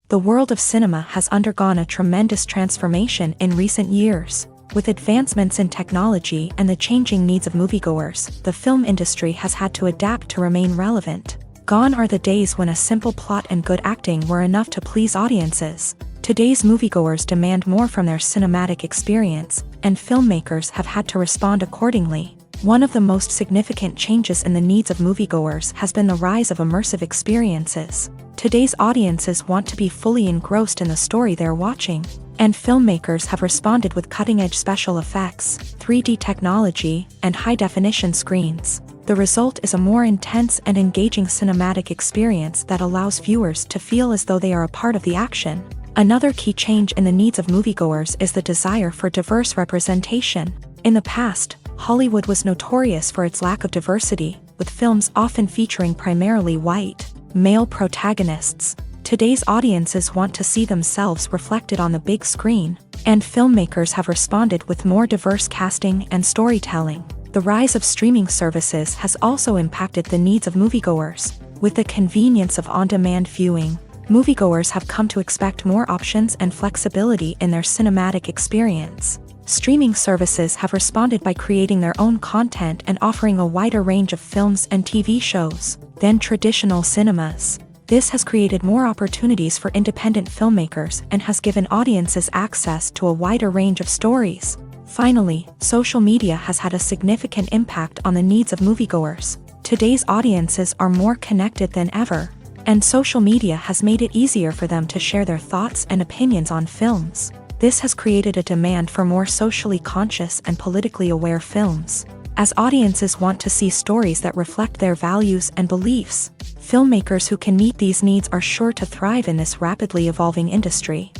The world of cinema has undergone a tremendous transformation in recent years. With advancements in technology and the changing needs of moviegoers, the film industry has had to adapt to remain relevant. Gone are the days when a simple plot and good acting were enough to please audiences. Today's moviegoers demand more from their cinematic experience, and filmmakers have had to respond accordingly. One of the most significant changes in the needs of moviegoers has been the rise of immersive experiences. Today's audiences want to be fully engrossed in the story they're watching, and filmmakers have responded with cutting-edge special effects, 3D technology, and high-definition screens. The result is a more intense and engaging cinematic experience that allows viewers to feel as though they are a part of the action. Another key change in the needs of moviegoers is the desire for diverse representation. In the past, Hollywood was notorious for its lack of diversity, with films often featuring primarily white, male protagonists. Today's audiences want to see themselves reflected on the big screen, and filmmakers have responded with more diverse casting and storytelling. The rise of streaming services has also impacted the needs of moviegoers. With the convenience of on-demand viewing, moviegoers have come to expect more options and flexibility in their cinematic experience. Streaming services have responded by creating their own content and offering a wider range of films and TV shows than traditional cinemas. This has created more opportunities for independent filmmakers and has given audiences access to a wider range of stories. Finally, social media has had a significant impact on the needs of moviegoers. Today's audiences are more connected than ever, and social media has made it easier for them to share their thoughts and opinions on films. This has created a demand for more socially conscious and politically aware films. As audiences want to see stories that reflect their values and beliefs, filmmakers who can meet these needs are sure to thrive in this rapidly evolving industry.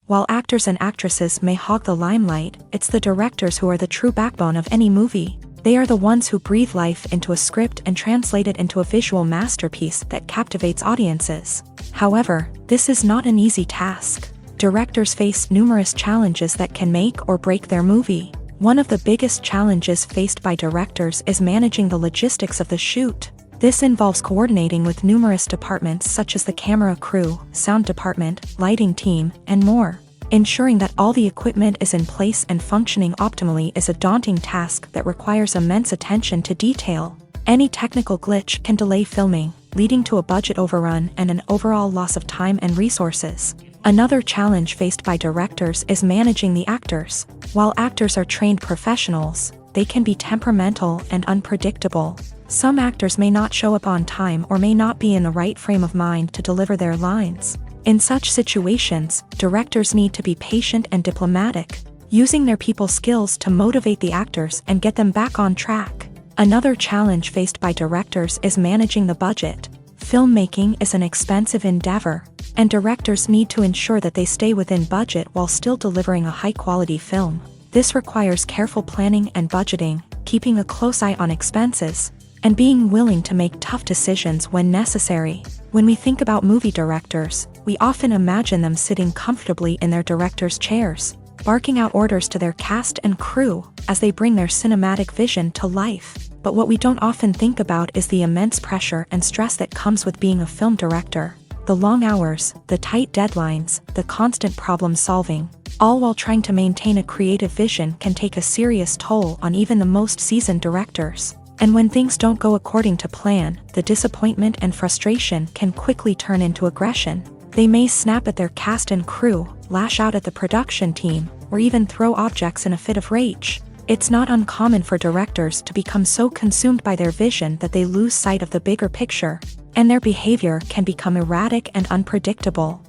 While actors and actresses may hog the limelight, it's the directors who are the true backbone of any movie. They are the ones who breathe life into a script and translate it into a visual masterpiece that captivates audiences. However, this is not an easy task. Directors face numerous challenges that can make or break their movie. One of the biggest challenges faced by directors is managing the logistics of the shoot. This involves coordinating with numerous departments such as the camera crew, sound department, lighting team, and more. Ensuring that all the equipment is in place and functioning optimally is a daunting task that requires immense attention to detail. Any technical glitch can delay filming, leading to a budget overrun and an overall loss of time and resources. Another challenge faced by directors is managing the actors. While actors are trained professionals, they can be temperamental and unpredictable. Some actors may not show up on time or may not be in the right frame of mind to deliver their lines. In such situations, directors need to be patient and diplomatic, using their people skills to motivate the actors and get them back on track. Another challenge faced by directors is managing the budget. Filmmaking is an expensive endeavor, and directors need to ensure that they stay within budget while still delivering a high-quality film. This requires careful planning and budgeting, keeping a close eye on expenses, and being willing to make tough decisions when necessary. When we think about movie directors, we often imagine them sitting comfortably in their director's chairs, barking out orders to their cast and crew as they bring their cinematic vision to life. But what we don't often think about is the immense pressure and stress that comes with being a film director. The long hours, the tight deadlines, the constant problem solving. all while trying to maintain a creative vision can take a serious toll on even the most seasoned directors. And when things don't go according to plan, the disappointment and frustration can quickly turn into aggression. They may snap at their cast and crew, lash out at the production team, or even throw objects in a fit of rage. It's not uncommon for directors to become so consumed by their vision that they lose sight of the bigger picture, and their behavior can become erratic and unpredictable.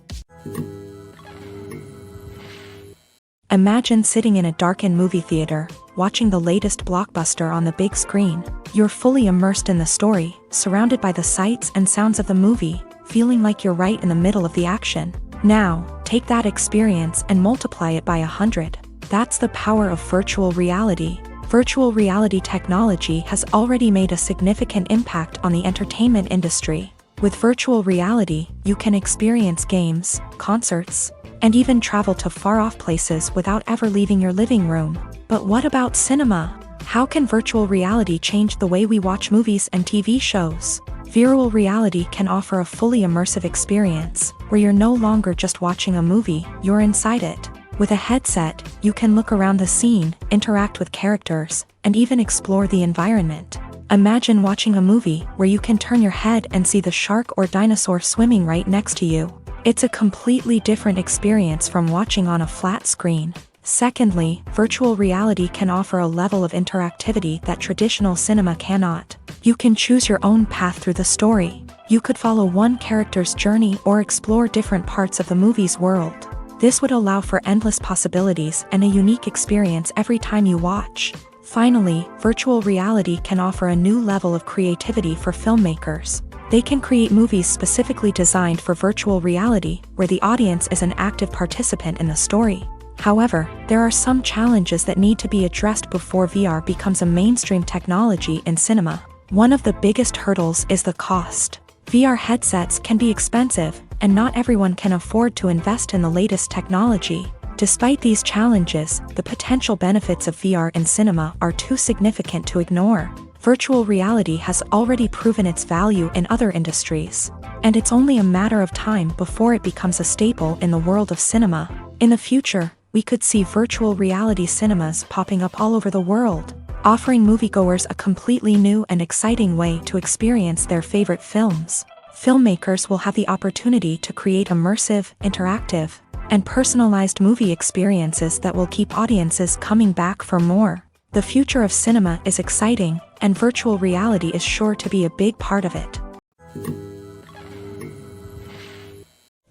Imagine sitting in a darkened movie theater, watching the latest blockbuster on the big screen. You're fully immersed in the story, surrounded by the sights and sounds of the movie, feeling like you're right in the middle of the action. Now, take that experience and multiply it by 100. That's the power of virtual reality. Virtual reality technology has already made a significant impact on the entertainment industry. With virtual reality, you can experience games, concerts, and even travel to far-off places without ever leaving your living room. But what about cinema? How can virtual reality change the way we watch movies and TV shows? Virtual reality can offer a fully immersive experience, where you're no longer just watching a movie, you're inside it. With a headset, you can look around the scene, interact with characters, and even explore the environment. Imagine watching a movie where you can turn your head and see the shark or dinosaur swimming right next to you. It's a completely different experience from watching on a flat screen. Secondly, virtual reality can offer a level of interactivity that traditional cinema cannot. You can choose your own path through the story. You could follow one character's journey or explore different parts of the movie's world. This would allow for endless possibilities and a unique experience every time you watch. Finally, virtual reality can offer a new level of creativity for filmmakers. They can create movies specifically designed for virtual reality, where the audience is an active participant in the story. However, there are some challenges that need to be addressed before VR becomes a mainstream technology in cinema. One of the biggest hurdles is the cost. VR headsets can be expensive, and not everyone can afford to invest in the latest technology. Despite these challenges, the potential benefits of VR in cinema are too significant to ignore. Virtual reality has already proven its value in other industries, and it's only a matter of time before it becomes a staple in the world of cinema. In the future, we could see virtual reality cinemas popping up all over the world, offering moviegoers a completely new and exciting way to experience their favorite films. Filmmakers will have the opportunity to create immersive, interactive, and personalized movie experiences that will keep audiences coming back for more. The future of cinema is exciting, and virtual reality is sure to be a big part of it.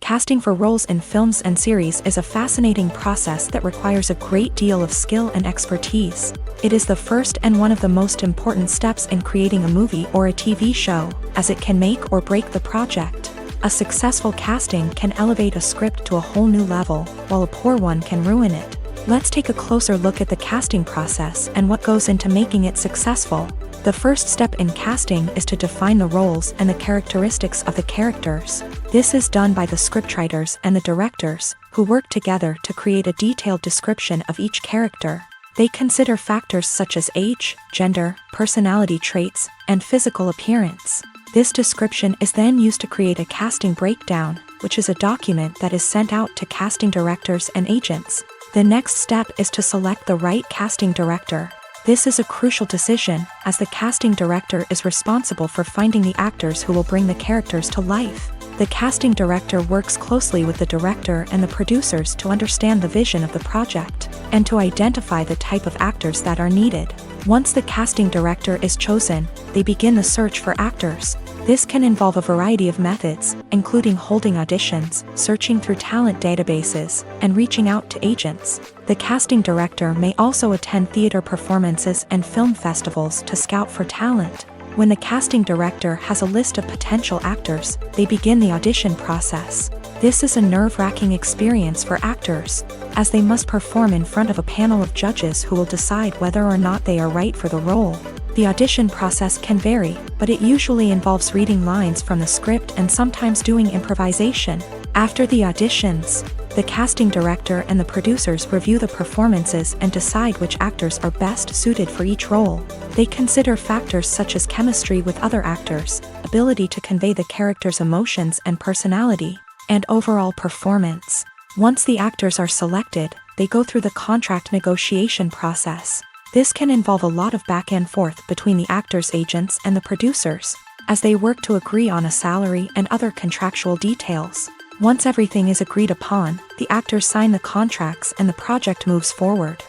Casting for roles in films and series is a fascinating process that requires a great deal of skill and expertise. It is the first and one of the most important steps in creating a movie or a TV show, as it can make or break the project. A successful casting can elevate a script to a whole new level, while a poor one can ruin it. Let's take a closer look at the casting process and what goes into making it successful. The first step in casting is to define the roles and the characteristics of the characters. This is done by the scriptwriters and the directors, who work together to create a detailed description of each character. They consider factors such as age, gender, personality traits, and physical appearance. This description is then used to create a casting breakdown, which is a document that is sent out to casting directors and agents. The next step is to select the right casting director. This is a crucial decision, as the casting director is responsible for finding the actors who will bring the characters to life. The casting director works closely with the director and the producers to understand the vision of the project, and to identify the type of actors that are needed. Once the casting director is chosen, they begin the search for actors. This can involve a variety of methods, including holding auditions, searching through talent databases, and reaching out to agents. The casting director may also attend theater performances and film festivals to scout for talent. When the casting director has a list of potential actors, they begin the audition process. This is a nerve-wracking experience for actors, as they must perform in front of a panel of judges who will decide whether or not they are right for the role. The audition process can vary, but it usually involves reading lines from the script and sometimes doing improvisation. After the auditions, the casting director and the producers review the performances and decide which actors are best suited for each role. They consider factors such as chemistry with other actors, ability to convey the character's emotions and personality, and overall performance. Once the actors are selected, they go through the contract negotiation process. This can involve a lot of back and forth between the actors' agents and the producers, as they work to agree on a salary and other contractual details. Once everything is agreed upon, the actors sign the contracts and the project moves forward.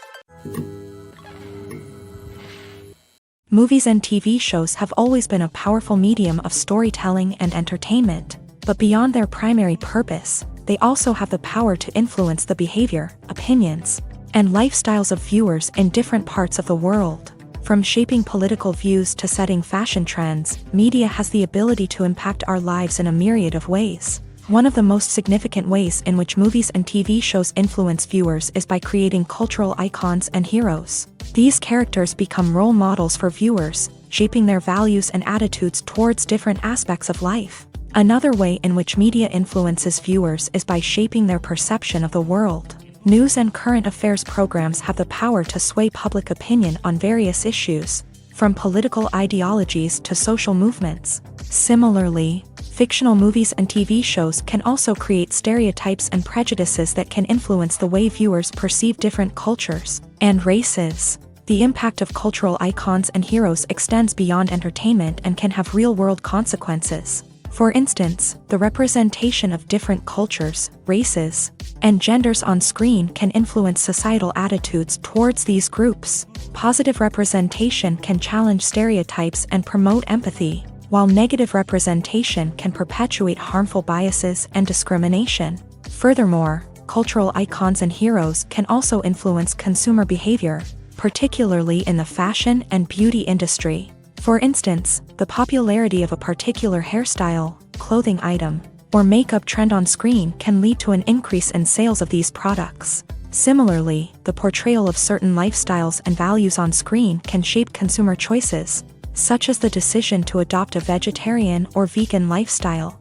Movies and TV shows have always been a powerful medium of storytelling and entertainment, but beyond their primary purpose, they also have the power to influence the behavior, opinions, and lifestyles of viewers in different parts of the world. From shaping political views to setting fashion trends, media has the ability to impact our lives in a myriad of ways. One of the most significant ways in which movies and TV shows influence viewers is by creating cultural icons and heroes. These characters become role models for viewers, shaping their values and attitudes towards different aspects of life. Another way in which media influences viewers is by shaping their perception of the world. News and current affairs programs have the power to sway public opinion on various issues, from political ideologies to social movements. Similarly, fictional movies and TV shows can also create stereotypes and prejudices that can influence the way viewers perceive different cultures and races. The impact of cultural icons and heroes extends beyond entertainment and can have real-world consequences. For instance, the representation of different cultures, races, and genders on screen can influence societal attitudes towards these groups. Positive representation can challenge stereotypes and promote empathy, while negative representation can perpetuate harmful biases and discrimination. Furthermore, cultural icons and heroes can also influence consumer behavior, particularly in the fashion and beauty industry. For instance, the popularity of a particular hairstyle, clothing item, or makeup trend on screen can lead to an increase in sales of these products. Similarly, the portrayal of certain lifestyles and values on screen can shape consumer choices, such as the decision to adopt a vegetarian or vegan lifestyle.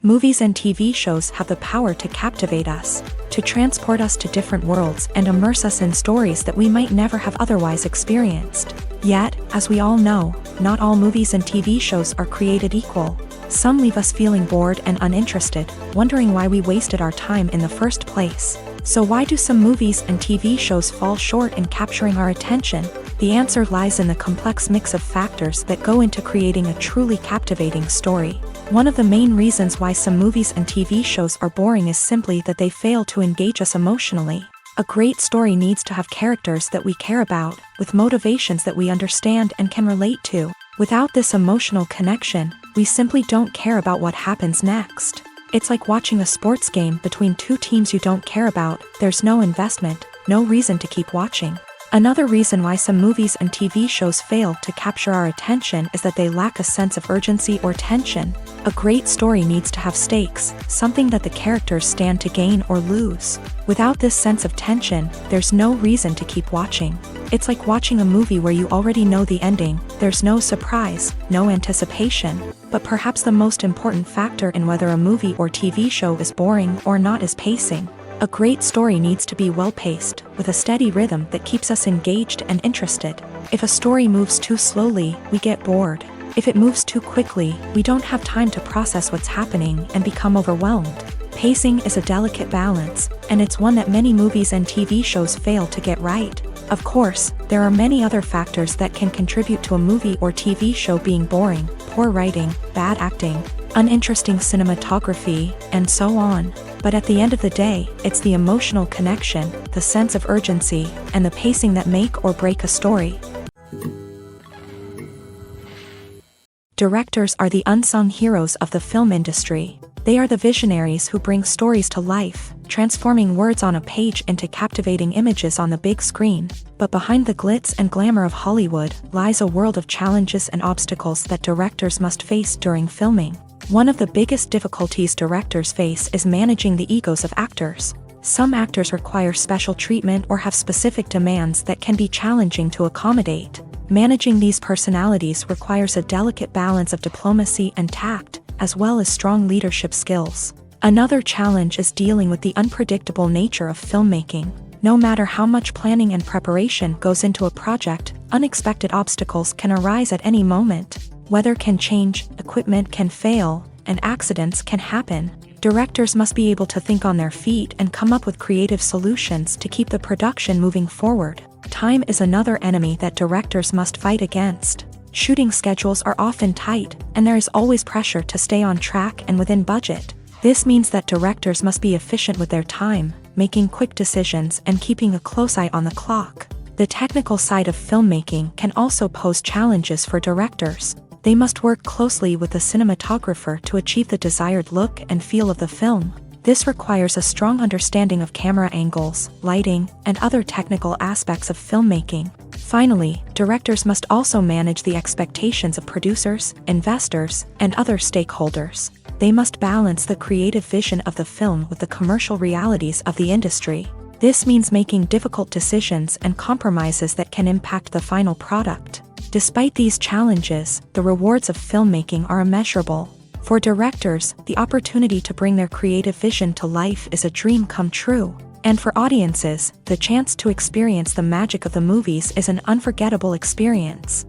Movies and TV shows have the power to captivate us, to transport us to different worlds and immerse us in stories that we might never have otherwise experienced. Yet, as we all know, not all movies and TV shows are created equal. Some leave us feeling bored and uninterested, wondering why we wasted our time in the first place. So why do some movies and TV shows fall short in capturing our attention? The answer lies in the complex mix of factors that go into creating a truly captivating story. One of the main reasons why some movies and TV shows are boring is simply that they fail to engage us emotionally. A great story needs to have characters that we care about, with motivations that we understand and can relate to. Without this emotional connection, we simply don't care about what happens next. It's like watching a sports game between two teams you don't care about. There's no investment, no reason to keep watching. Another reason why some movies and TV shows fail to capture our attention is that they lack a sense of urgency or tension. A great story needs to have stakes, something that the characters stand to gain or lose. Without this sense of tension, there's no reason to keep watching. It's like watching a movie where you already know the ending. There's no surprise, no anticipation. But perhaps the most important factor in whether a movie or TV show is boring or not is pacing. A great story needs to be well-paced, with a steady rhythm that keeps us engaged and interested. If a story moves too slowly, we get bored. If it moves too quickly, we don't have time to process what's happening and become overwhelmed. Pacing is a delicate balance, and it's one that many movies and TV shows fail to get right. Of course, there are many other factors that can contribute to a movie or TV show being boring: poor writing, bad acting, uninteresting cinematography, and so on. But at the end of the day, it's the emotional connection, the sense of urgency, and the pacing that make or break a story. Directors are the unsung heroes of the film industry. They are the visionaries who bring stories to life, transforming words on a page into captivating images on the big screen. But behind the glitz and glamour of Hollywood lies a world of challenges and obstacles that directors must face during filming. One of the biggest difficulties directors face is managing the egos of actors. Some actors require special treatment or have specific demands that can be challenging to accommodate. Managing these personalities requires a delicate balance of diplomacy and tact, as well as strong leadership skills. Another challenge is dealing with the unpredictable nature of filmmaking. No matter how much planning and preparation goes into a project, unexpected obstacles can arise at any moment. Weather can change, equipment can fail, and accidents can happen. Directors must be able to think on their feet and come up with creative solutions to keep the production moving forward. Time is another enemy that directors must fight against. Shooting schedules are often tight, and there is always pressure to stay on track and within budget. This means that directors must be efficient with their time, making quick decisions and keeping a close eye on the clock. The technical side of filmmaking can also pose challenges for directors. They must work closely with the cinematographer to achieve the desired look and feel of the film. This requires a strong understanding of camera angles, lighting, and other technical aspects of filmmaking. Finally, directors must also manage the expectations of producers, investors, and other stakeholders. They must balance the creative vision of the film with the commercial realities of the industry. This means making difficult decisions and compromises that can impact the final product. Despite these challenges, the rewards of filmmaking are immeasurable. For directors, the opportunity to bring their creative vision to life is a dream come true. And for audiences, the chance to experience the magic of the movies is an unforgettable experience.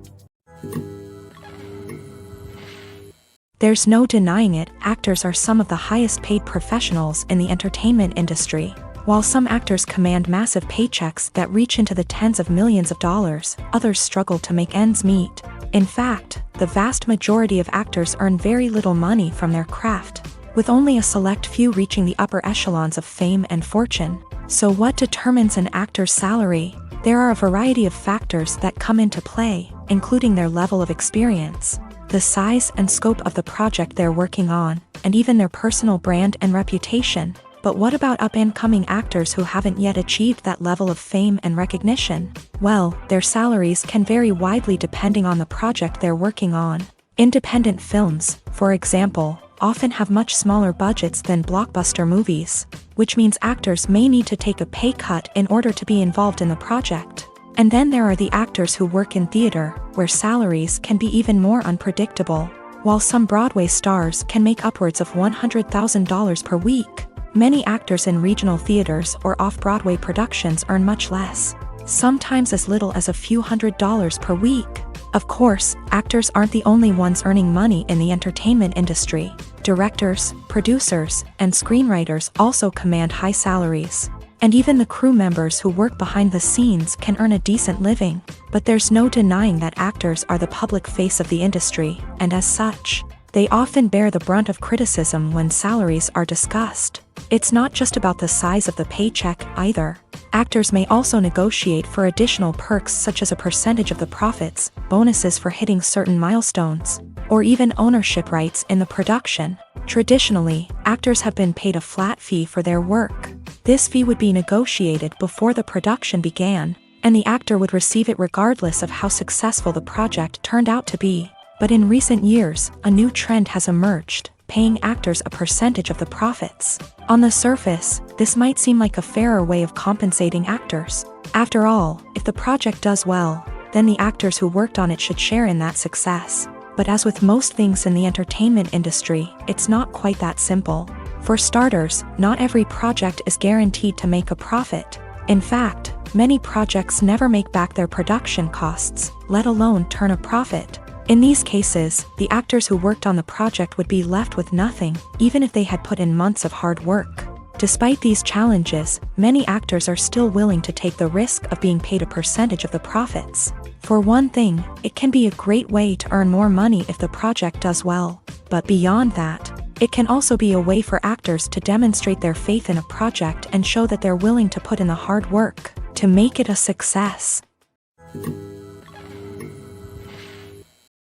There's no denying it, actors are some of the highest paid professionals in the entertainment industry. While some actors command massive paychecks that reach into the tens of millions of dollars, others struggle to make ends meet. In fact, the vast majority of actors earn very little money from their craft, with only a select few reaching the upper echelons of fame and fortune. So what determines an actor's salary? There are a variety of factors that come into play, including their level of experience, the size and scope of the project they're working on, and even their personal brand and reputation. But what about up-and-coming actors who haven't yet achieved that level of fame and recognition? Well, their salaries can vary widely depending on the project they're working on. Independent films, for example, often have much smaller budgets than blockbuster movies, which means actors may need to take a pay cut in order to be involved in the project. And then there are the actors who work in theater, where salaries can be even more unpredictable. While some Broadway stars can make upwards of $100,000 per week, many actors in regional theaters or off-Broadway productions earn much less, sometimes as little as a few $100s per week. Of course, actors aren't the only ones earning money in the entertainment industry. Directors, producers, and screenwriters also command high salaries. And even the crew members who work behind the scenes can earn a decent living. But there's no denying that actors are the public face of the industry, and as such, they often bear the brunt of criticism when salaries are discussed. It's not just about the size of the paycheck, either. Actors may also negotiate for additional perks such as a percentage of the profits, bonuses for hitting certain milestones, or even ownership rights in the production. Traditionally, actors have been paid a flat fee for their work. This fee would be negotiated before the production began, and the actor would receive it regardless of how successful the project turned out to be. But in recent years, a new trend has emerged, paying actors a percentage of the profits. On the surface, this might seem like a fairer way of compensating actors. After all, if the project does well, then the actors who worked on it should share in that success. But as with most things in the entertainment industry, it's not quite that simple. For starters, not every project is guaranteed to make a profit. In fact, many projects never make back their production costs, let alone turn a profit. In these cases, the actors who worked on the project would be left with nothing, even if they had put in months of hard work. Despite these challenges, many actors are still willing to take the risk of being paid a percentage of the profits. For one thing, it can be a great way to earn more money if the project does well. But beyond that, it can also be a way for actors to demonstrate their faith in a project and show that they're willing to put in the hard work to make it a success.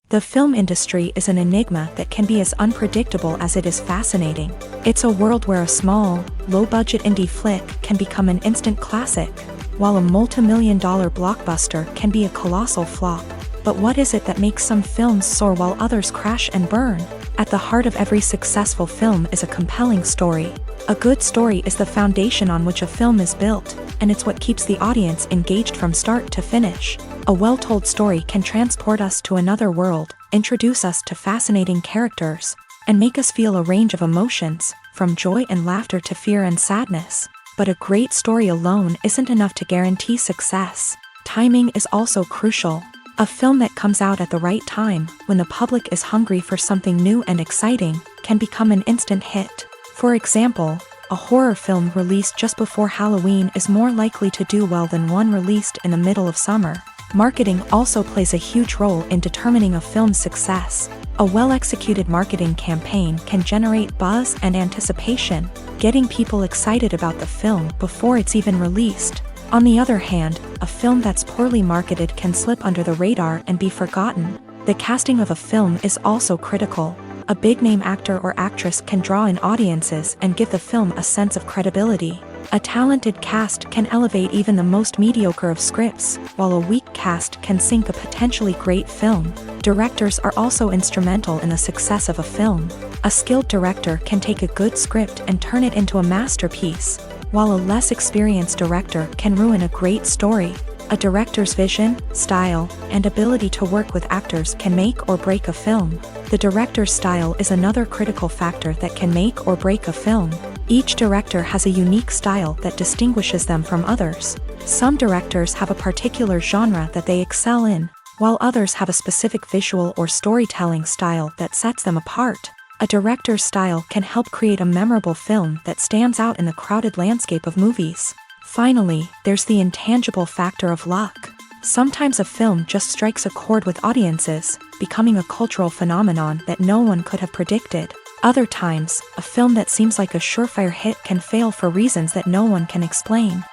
The film industry is an enigma that can be as unpredictable as it is fascinating. It's a world where a small, low-budget indie flick can become an instant classic, while a multi-million-dollar blockbuster can be a colossal flop. But what is it that makes some films soar while others crash and burn? At the heart of every successful film is a compelling story. A good story is the foundation on which a film is built, and it's what keeps the audience engaged from start to finish. A well-told story can transport us to another world, introduce us to fascinating characters, and make us feel a range of emotions, from joy and laughter to fear and sadness. But a great story alone isn't enough to guarantee success. Timing is also crucial. A film that comes out at the right time, when the public is hungry for something new and exciting, can become an instant hit. For example, a horror film released just before Halloween is more likely to do well than one released in the middle of summer. Marketing also plays a huge role in determining a film's success. A well-executed marketing campaign can generate buzz and anticipation, getting people excited about the film before it's even released. On the other hand, a film that's poorly marketed can slip under the radar and be forgotten. The casting of a film is also critical. A big-name actor or actress can draw in audiences and give the film a sense of credibility. A talented cast can elevate even the most mediocre of scripts, while a weak cast can sink a potentially great film. Directors are also instrumental in the success of a film. A skilled director can take a good script and turn it into a masterpiece, while a less experienced director can ruin a great story. A director's vision, style, and ability to work with actors can make or break a film. The director's style is another critical factor that can make or break a film. Each director has a unique style that distinguishes them from others. Some directors have a particular genre that they excel in, while others have a specific visual or storytelling style that sets them apart. A director's style can help create a memorable film that stands out in the crowded landscape of movies. Finally, there's the intangible factor of luck. Sometimes a film just strikes a chord with audiences, becoming a cultural phenomenon that no one could have predicted. Other times, a film that seems like a surefire hit can fail for reasons that no one can explain.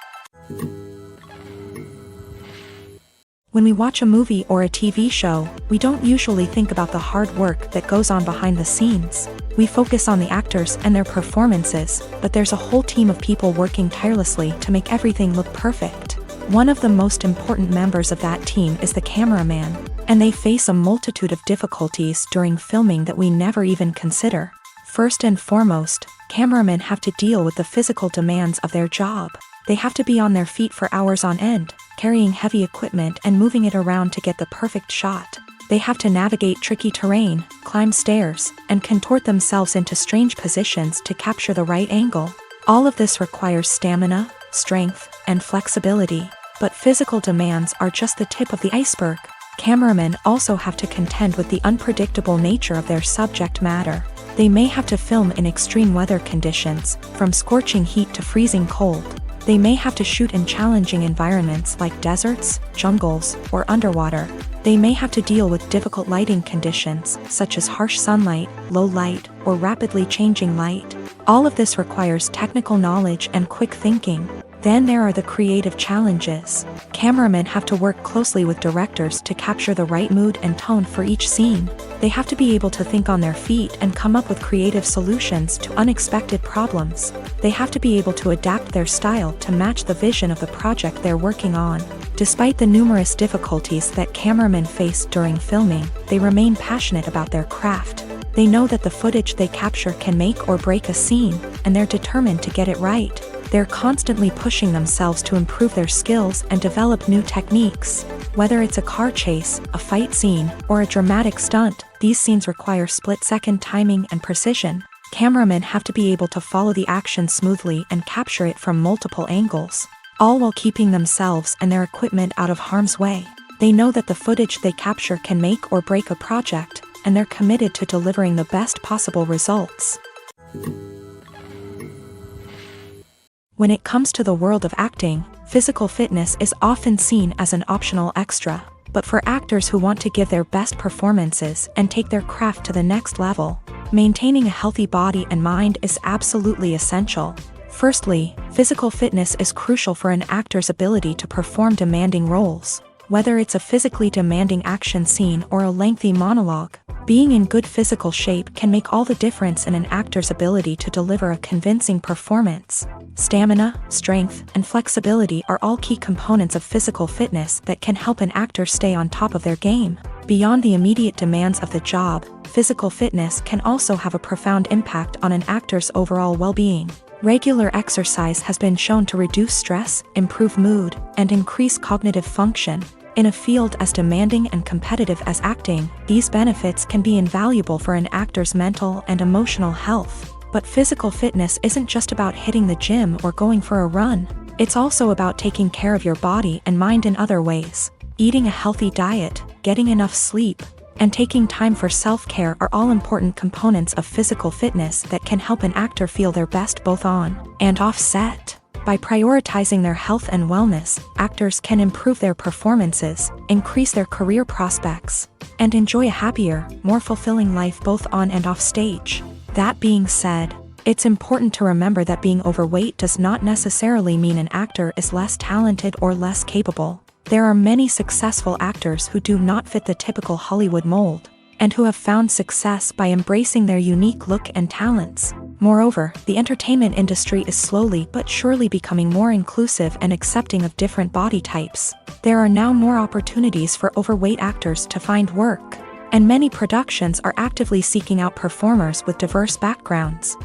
When we watch a movie or a TV show, we don't usually think about the hard work that goes on behind the scenes. We focus on the actors and their performances, but there's a whole team of people working tirelessly to make everything look perfect. One of the most important members of that team is the cameraman, and they face a multitude of difficulties during filming that we never even consider. First and foremost, cameramen have to deal with the physical demands of their job. They have to be on their feet for hours on end, carrying heavy equipment and moving it around to get the perfect shot. They have to navigate tricky terrain, climb stairs, and contort themselves into strange positions to capture the right angle. All of this requires stamina, strength, and flexibility. But physical demands are just the tip of the iceberg. Cameramen also have to contend with the unpredictable nature of their subject matter. They may have to film in extreme weather conditions, from scorching heat to freezing cold. They may have to shoot in challenging environments like deserts, jungles, or underwater. They may have to deal with difficult lighting conditions, such as harsh sunlight, low light, or rapidly changing light. All of this requires technical knowledge and quick thinking. Then there are the creative challenges. Cameramen have to work closely with directors to capture the right mood and tone for each scene. They have to be able to think on their feet and come up with creative solutions to unexpected problems. They have to be able to adapt their style to match the vision of the project they're working on. Despite the numerous difficulties that cameramen face during filming, they remain passionate about their craft. They know that the footage they capture can make or break a scene, and they're determined to get it right. They're constantly pushing themselves to improve their skills and develop new techniques. Whether it's a car chase, a fight scene, or a dramatic stunt, these scenes require split-second timing and precision. Cameramen have to be able to follow the action smoothly and capture it from multiple angles, all while keeping themselves and their equipment out of harm's way. They know that the footage they capture can make or break a project, and they're committed to delivering the best possible results. When it comes to the world of acting, physical fitness is often seen as an optional extra. But for actors who want to give their best performances and take their craft to the next level, maintaining a healthy body and mind is absolutely essential. Firstly, physical fitness is crucial for an actor's ability to perform demanding roles. Whether it's a physically demanding action scene or a lengthy monologue, being in good physical shape can make all the difference in an actor's ability to deliver a convincing performance. Stamina, strength, and flexibility are all key components of physical fitness that can help an actor stay on top of their game. Beyond the immediate demands of the job, physical fitness can also have a profound impact on an actor's overall well-being. Regular exercise has been shown to reduce stress, improve mood, and increase cognitive function. In a field as demanding and competitive as acting, these benefits can be invaluable for an actor's mental and emotional health. But physical fitness isn't just about hitting the gym or going for a run. It's also about taking care of your body and mind in other ways. Eating a healthy diet, getting enough sleep, and taking time for self-care are all important components of physical fitness that can help an actor feel their best both on and off set. By prioritizing their health and wellness, actors can improve their performances, increase their career prospects, and enjoy a happier, more fulfilling life both on and off stage. That being said, it's important to remember that being overweight does not necessarily mean an actor is less talented or less capable. There are many successful actors who do not fit the typical Hollywood mold, and who have found success by embracing their unique look and talents. Moreover, the entertainment industry is slowly but surely becoming more inclusive and accepting of different body types. There are now more opportunities for overweight actors to find work, and many productions are actively seeking out performers with diverse backgrounds.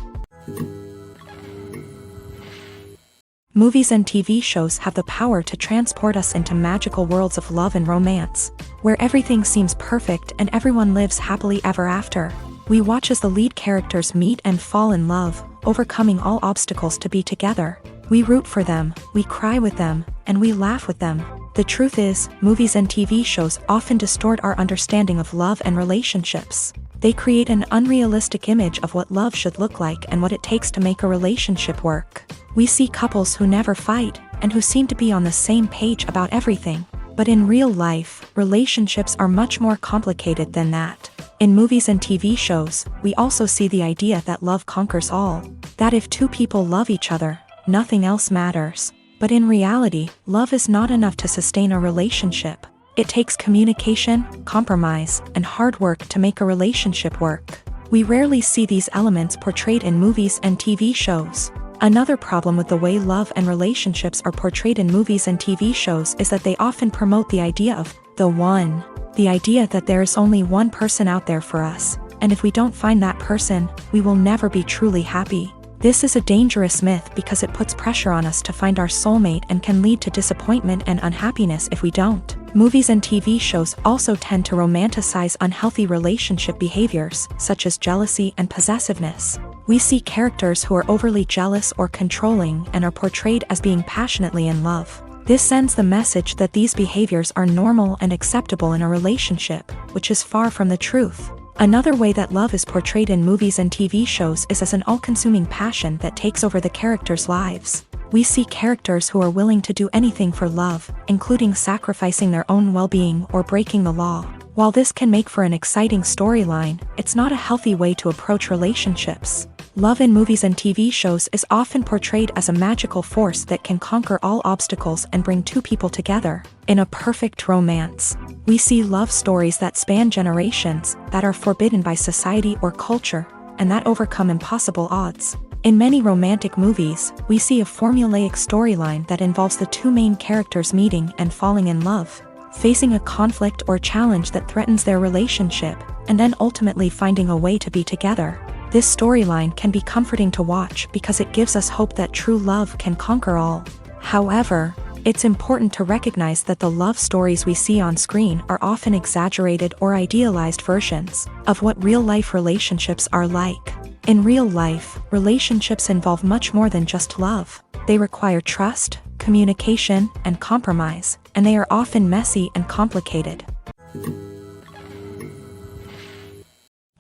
Movies and TV shows have the power to transport us into magical worlds of love and romance, where everything seems perfect and everyone lives happily ever after. We watch as the lead characters meet and fall in love, overcoming all obstacles to be together. We root for them, we cry with them, and we laugh with them. The truth is, movies and TV shows often distort our understanding of love and relationships. They create an unrealistic image of what love should look like and what it takes to make a relationship work. We see couples who never fight, and who seem to be on the same page about everything. But in real life, relationships are much more complicated than that. In movies and TV shows, we also see the idea that love conquers all. That if two people love each other, nothing else matters. But in reality, love is not enough to sustain a relationship. It takes communication, compromise, and hard work to make a relationship work. We rarely see these elements portrayed in movies and TV shows. Another problem with the way love and relationships are portrayed in movies and TV shows is that they often promote the idea of the one. The idea that there is only one person out there for us, and if we don't find that person, we will never be truly happy. This is a dangerous myth because it puts pressure on us to find our soulmate and can lead to disappointment and unhappiness if we don't. Movies and TV shows also tend to romanticize unhealthy relationship behaviors, such as jealousy and possessiveness. We see characters who are overly jealous or controlling and are portrayed as being passionately in love. This sends the message that these behaviors are normal and acceptable in a relationship, which is far from the truth. Another way that love is portrayed in movies and TV shows is as an all-consuming passion that takes over the characters' lives. We see characters who are willing to do anything for love, including sacrificing their own well-being or breaking the law. While this can make for an exciting storyline, it's not a healthy way to approach relationships. Love in movies and TV shows is often portrayed as a magical force that can conquer all obstacles and bring two people together in a perfect romance. We see love stories that span generations, that are forbidden by society or culture, and that overcome impossible odds. In many romantic movies, we see a formulaic storyline that involves the two main characters meeting and falling in love, facing a conflict or challenge that threatens their relationship, and then ultimately finding a way to be together. This storyline can be comforting to watch because it gives us hope that true love can conquer all. However, it's important to recognize that the love stories we see on screen are often exaggerated or idealized versions of what real-life relationships are like. In real life, relationships involve much more than just love. They require trust, communication, and compromise, and they are often messy and complicated.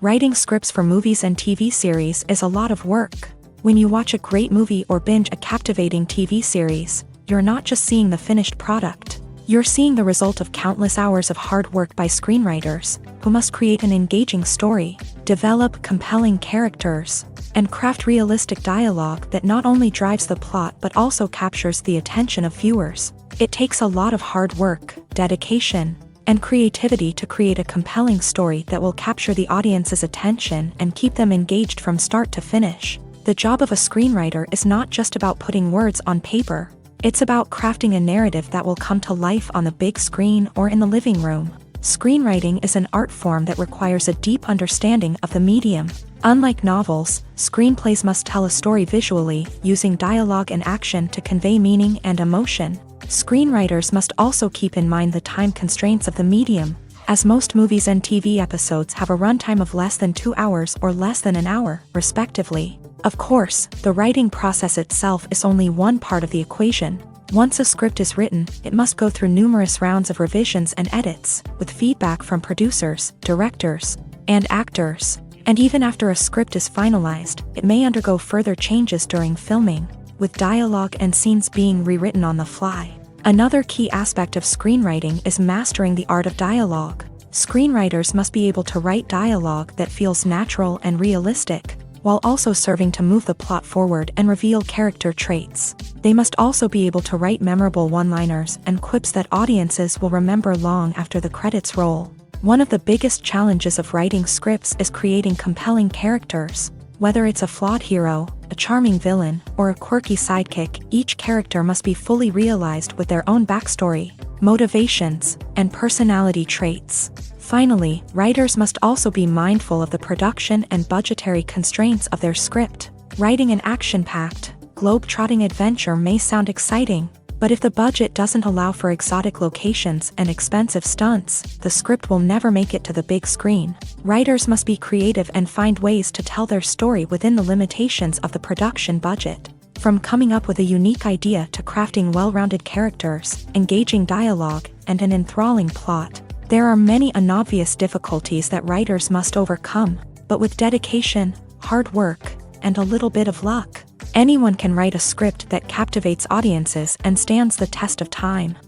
Writing scripts for movies and TV series is a lot of work. When you watch a great movie or binge a captivating TV series, you're not just seeing the finished product. You're seeing the result of countless hours of hard work by screenwriters, who must create an engaging story, develop compelling characters, and craft realistic dialogue that not only drives the plot but also captures the attention of viewers. It takes a lot of hard work, dedication, and creativity to create a compelling story that will capture the audience's attention and keep them engaged from start to finish. The job of a screenwriter is not just about putting words on paper. It's about crafting a narrative that will come to life on the big screen or in the living room. Screenwriting is an art form that requires a deep understanding of the medium. Unlike novels, screenplays must tell a story visually, using dialogue and action to convey meaning and emotion. Screenwriters must also keep in mind the time constraints of the medium, as most movies and TV episodes have a runtime of less than 2 hours or less than an hour, respectively. Of course, the writing process itself is only one part of the equation. Once a script is written, it must go through numerous rounds of revisions and edits, with feedback from producers, directors, and actors. And even after a script is finalized, it may undergo further changes during filming, with dialogue and scenes being rewritten on the fly. Another key aspect of screenwriting is mastering the art of dialogue. Screenwriters must be able to write dialogue that feels natural and realistic, while also serving to move the plot forward and reveal character traits. They must also be able to write memorable one-liners and quips that audiences will remember long after the credits roll. One of the biggest challenges of writing scripts is creating compelling characters. Whether it's a flawed hero, a charming villain, or a quirky sidekick, each character must be fully realized with their own backstory, motivations, and personality traits. Finally, writers must also be mindful of the production and budgetary constraints of their script. Writing an action-packed, globe-trotting adventure may sound exciting, but if the budget doesn't allow for exotic locations and expensive stunts, the script will never make it to the big screen. Writers must be creative and find ways to tell their story within the limitations of the production budget. From coming up with a unique idea to crafting well-rounded characters, engaging dialogue, and an enthralling plot, there are many unobvious difficulties that writers must overcome, but with dedication, hard work, and a little bit of luck, anyone can write a script that captivates audiences and stands the test of time.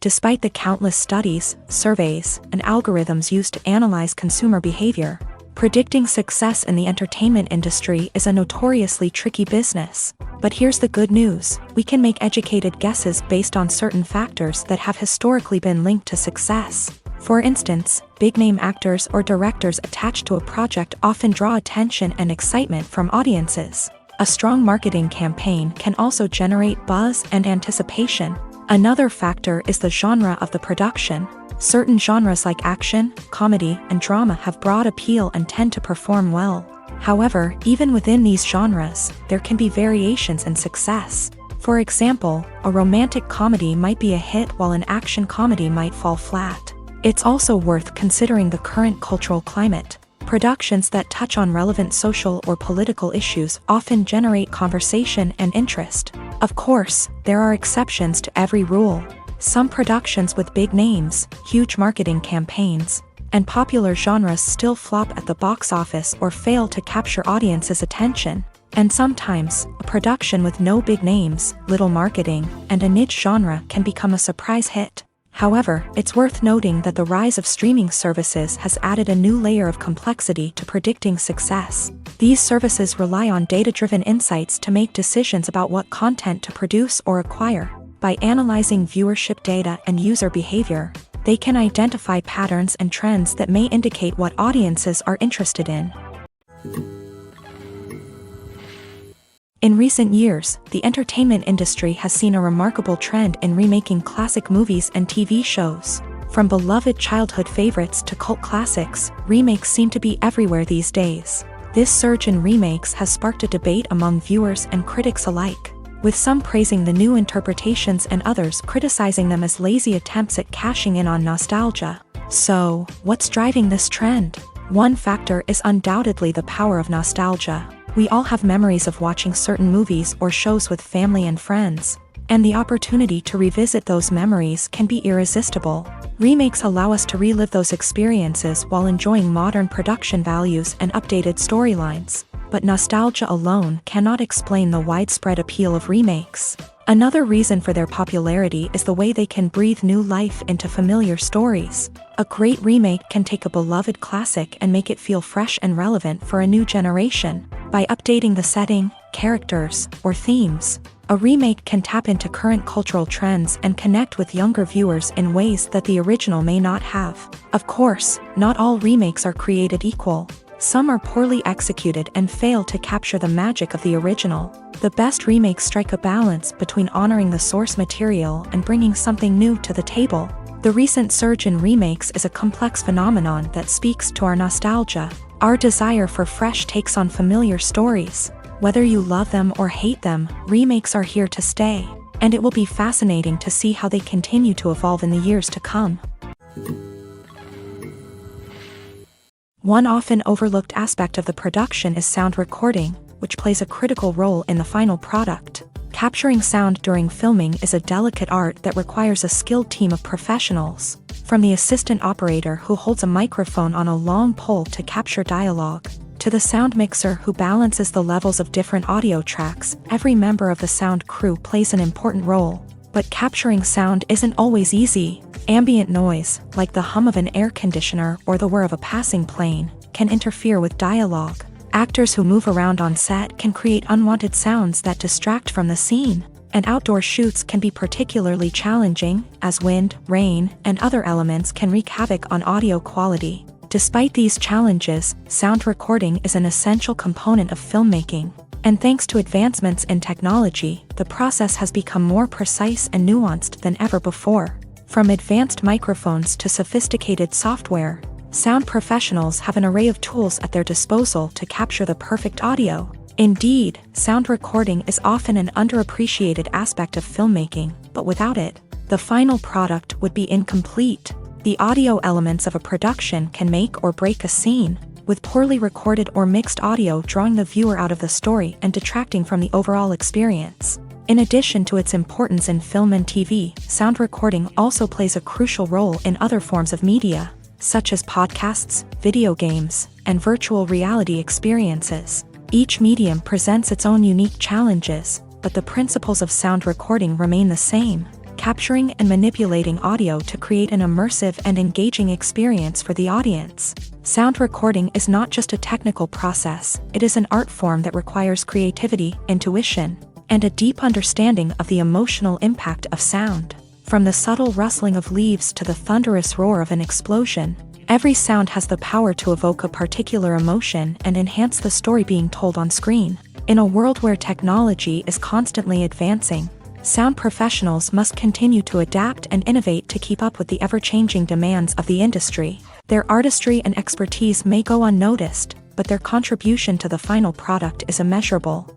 Despite the countless studies, surveys, and algorithms used to analyze consumer behavior, predicting success in the entertainment industry is a notoriously tricky business. But here's the good news: we can make educated guesses based on certain factors that have historically been linked to success. For instance, big-name actors or directors attached to a project often draw attention and excitement from audiences. A strong marketing campaign can also generate buzz and anticipation. Another factor is the genre of the production. Certain genres like action, comedy, and drama have broad appeal and tend to perform well. However, even within these genres, there can be variations in success. For example, a romantic comedy might be a hit while an action comedy might fall flat. It's also worth considering the current cultural climate. Productions that touch on relevant social or political issues often generate conversation and interest. Of course, there are exceptions to every rule. Some productions with big names, huge marketing campaigns, and popular genres still flop at the box office or fail to capture audiences' attention. And sometimes, a production with no big names, little marketing, and a niche genre can become a surprise hit. However, it's worth noting that the rise of streaming services has added a new layer of complexity to predicting success. These services rely on data-driven insights to make decisions about what content to produce or acquire. By analyzing viewership data and user behavior, they can identify patterns and trends that may indicate what audiences are interested in. In recent years, the entertainment industry has seen a remarkable trend in remaking classic movies and TV shows. From beloved childhood favorites to cult classics, remakes seem to be everywhere these days. This surge in remakes has sparked a debate among viewers and critics alike, with some praising the new interpretations and others criticizing them as lazy attempts at cashing in on nostalgia. So, what's driving this trend? One factor is undoubtedly the power of nostalgia. We all have memories of watching certain movies or shows with family and friends, and the opportunity to revisit those memories can be irresistible. Remakes allow us to relive those experiences while enjoying modern production values and updated storylines. But nostalgia alone cannot explain the widespread appeal of remakes. Another reason for their popularity is the way they can breathe new life into familiar stories. A great remake can take a beloved classic and make it feel fresh and relevant for a new generation. By updating the setting, characters, or themes, a remake can tap into current cultural trends and connect with younger viewers in ways that the original may not have. Of course, not all remakes are created equal. Some are poorly executed and fail to capture the magic of the original. The best remakes strike a balance between honoring the source material and bringing something new to the table. The recent surge in remakes is a complex phenomenon that speaks to our nostalgia, our desire for fresh takes on familiar stories. Whether you love them or hate them, remakes are here to stay, and it will be fascinating to see how they continue to evolve in the years to come. One often overlooked aspect of the production is sound recording. which plays a critical role in the final product. Capturing sound during filming is a delicate art that requires a skilled team of professionals. From the assistant operator who holds a microphone on a long pole to capture dialogue, to the sound mixer who balances the levels of different audio tracks, every member of the sound crew plays an important role. But capturing sound isn't always easy. Ambient noise, like the hum of an air conditioner or the whir of a passing plane, can interfere with dialogue. Actors who move around on set can create unwanted sounds that distract from the scene. And outdoor shoots can be particularly challenging, as wind, rain, and other elements can wreak havoc on audio quality. Despite these challenges, sound recording is an essential component of filmmaking. And thanks to advancements in technology, the process has become more precise and nuanced than ever before. From advanced microphones to sophisticated software, sound professionals have an array of tools at their disposal to capture the perfect audio. Indeed, sound recording is often an underappreciated aspect of filmmaking, but without it, the final product would be incomplete. The audio elements of a production can make or break a scene, with poorly recorded or mixed audio drawing the viewer out of the story and detracting from the overall experience. In addition to its importance in film and TV, sound recording also plays a crucial role in other forms of media, such as podcasts, video games, and virtual reality experiences. Each medium presents its own unique challenges, but the principles of sound recording remain the same, capturing and manipulating audio to create an immersive and engaging experience for the audience. Sound recording is not just a technical process, it is an art form that requires creativity, intuition, and a deep understanding of the emotional impact of sound. From the subtle rustling of leaves to the thunderous roar of an explosion, every sound has the power to evoke a particular emotion and enhance the story being told on screen. In a world where technology is constantly advancing, sound professionals must continue to adapt and innovate to keep up with the ever-changing demands of the industry. Their artistry and expertise may go unnoticed, but their contribution to the final product is immeasurable.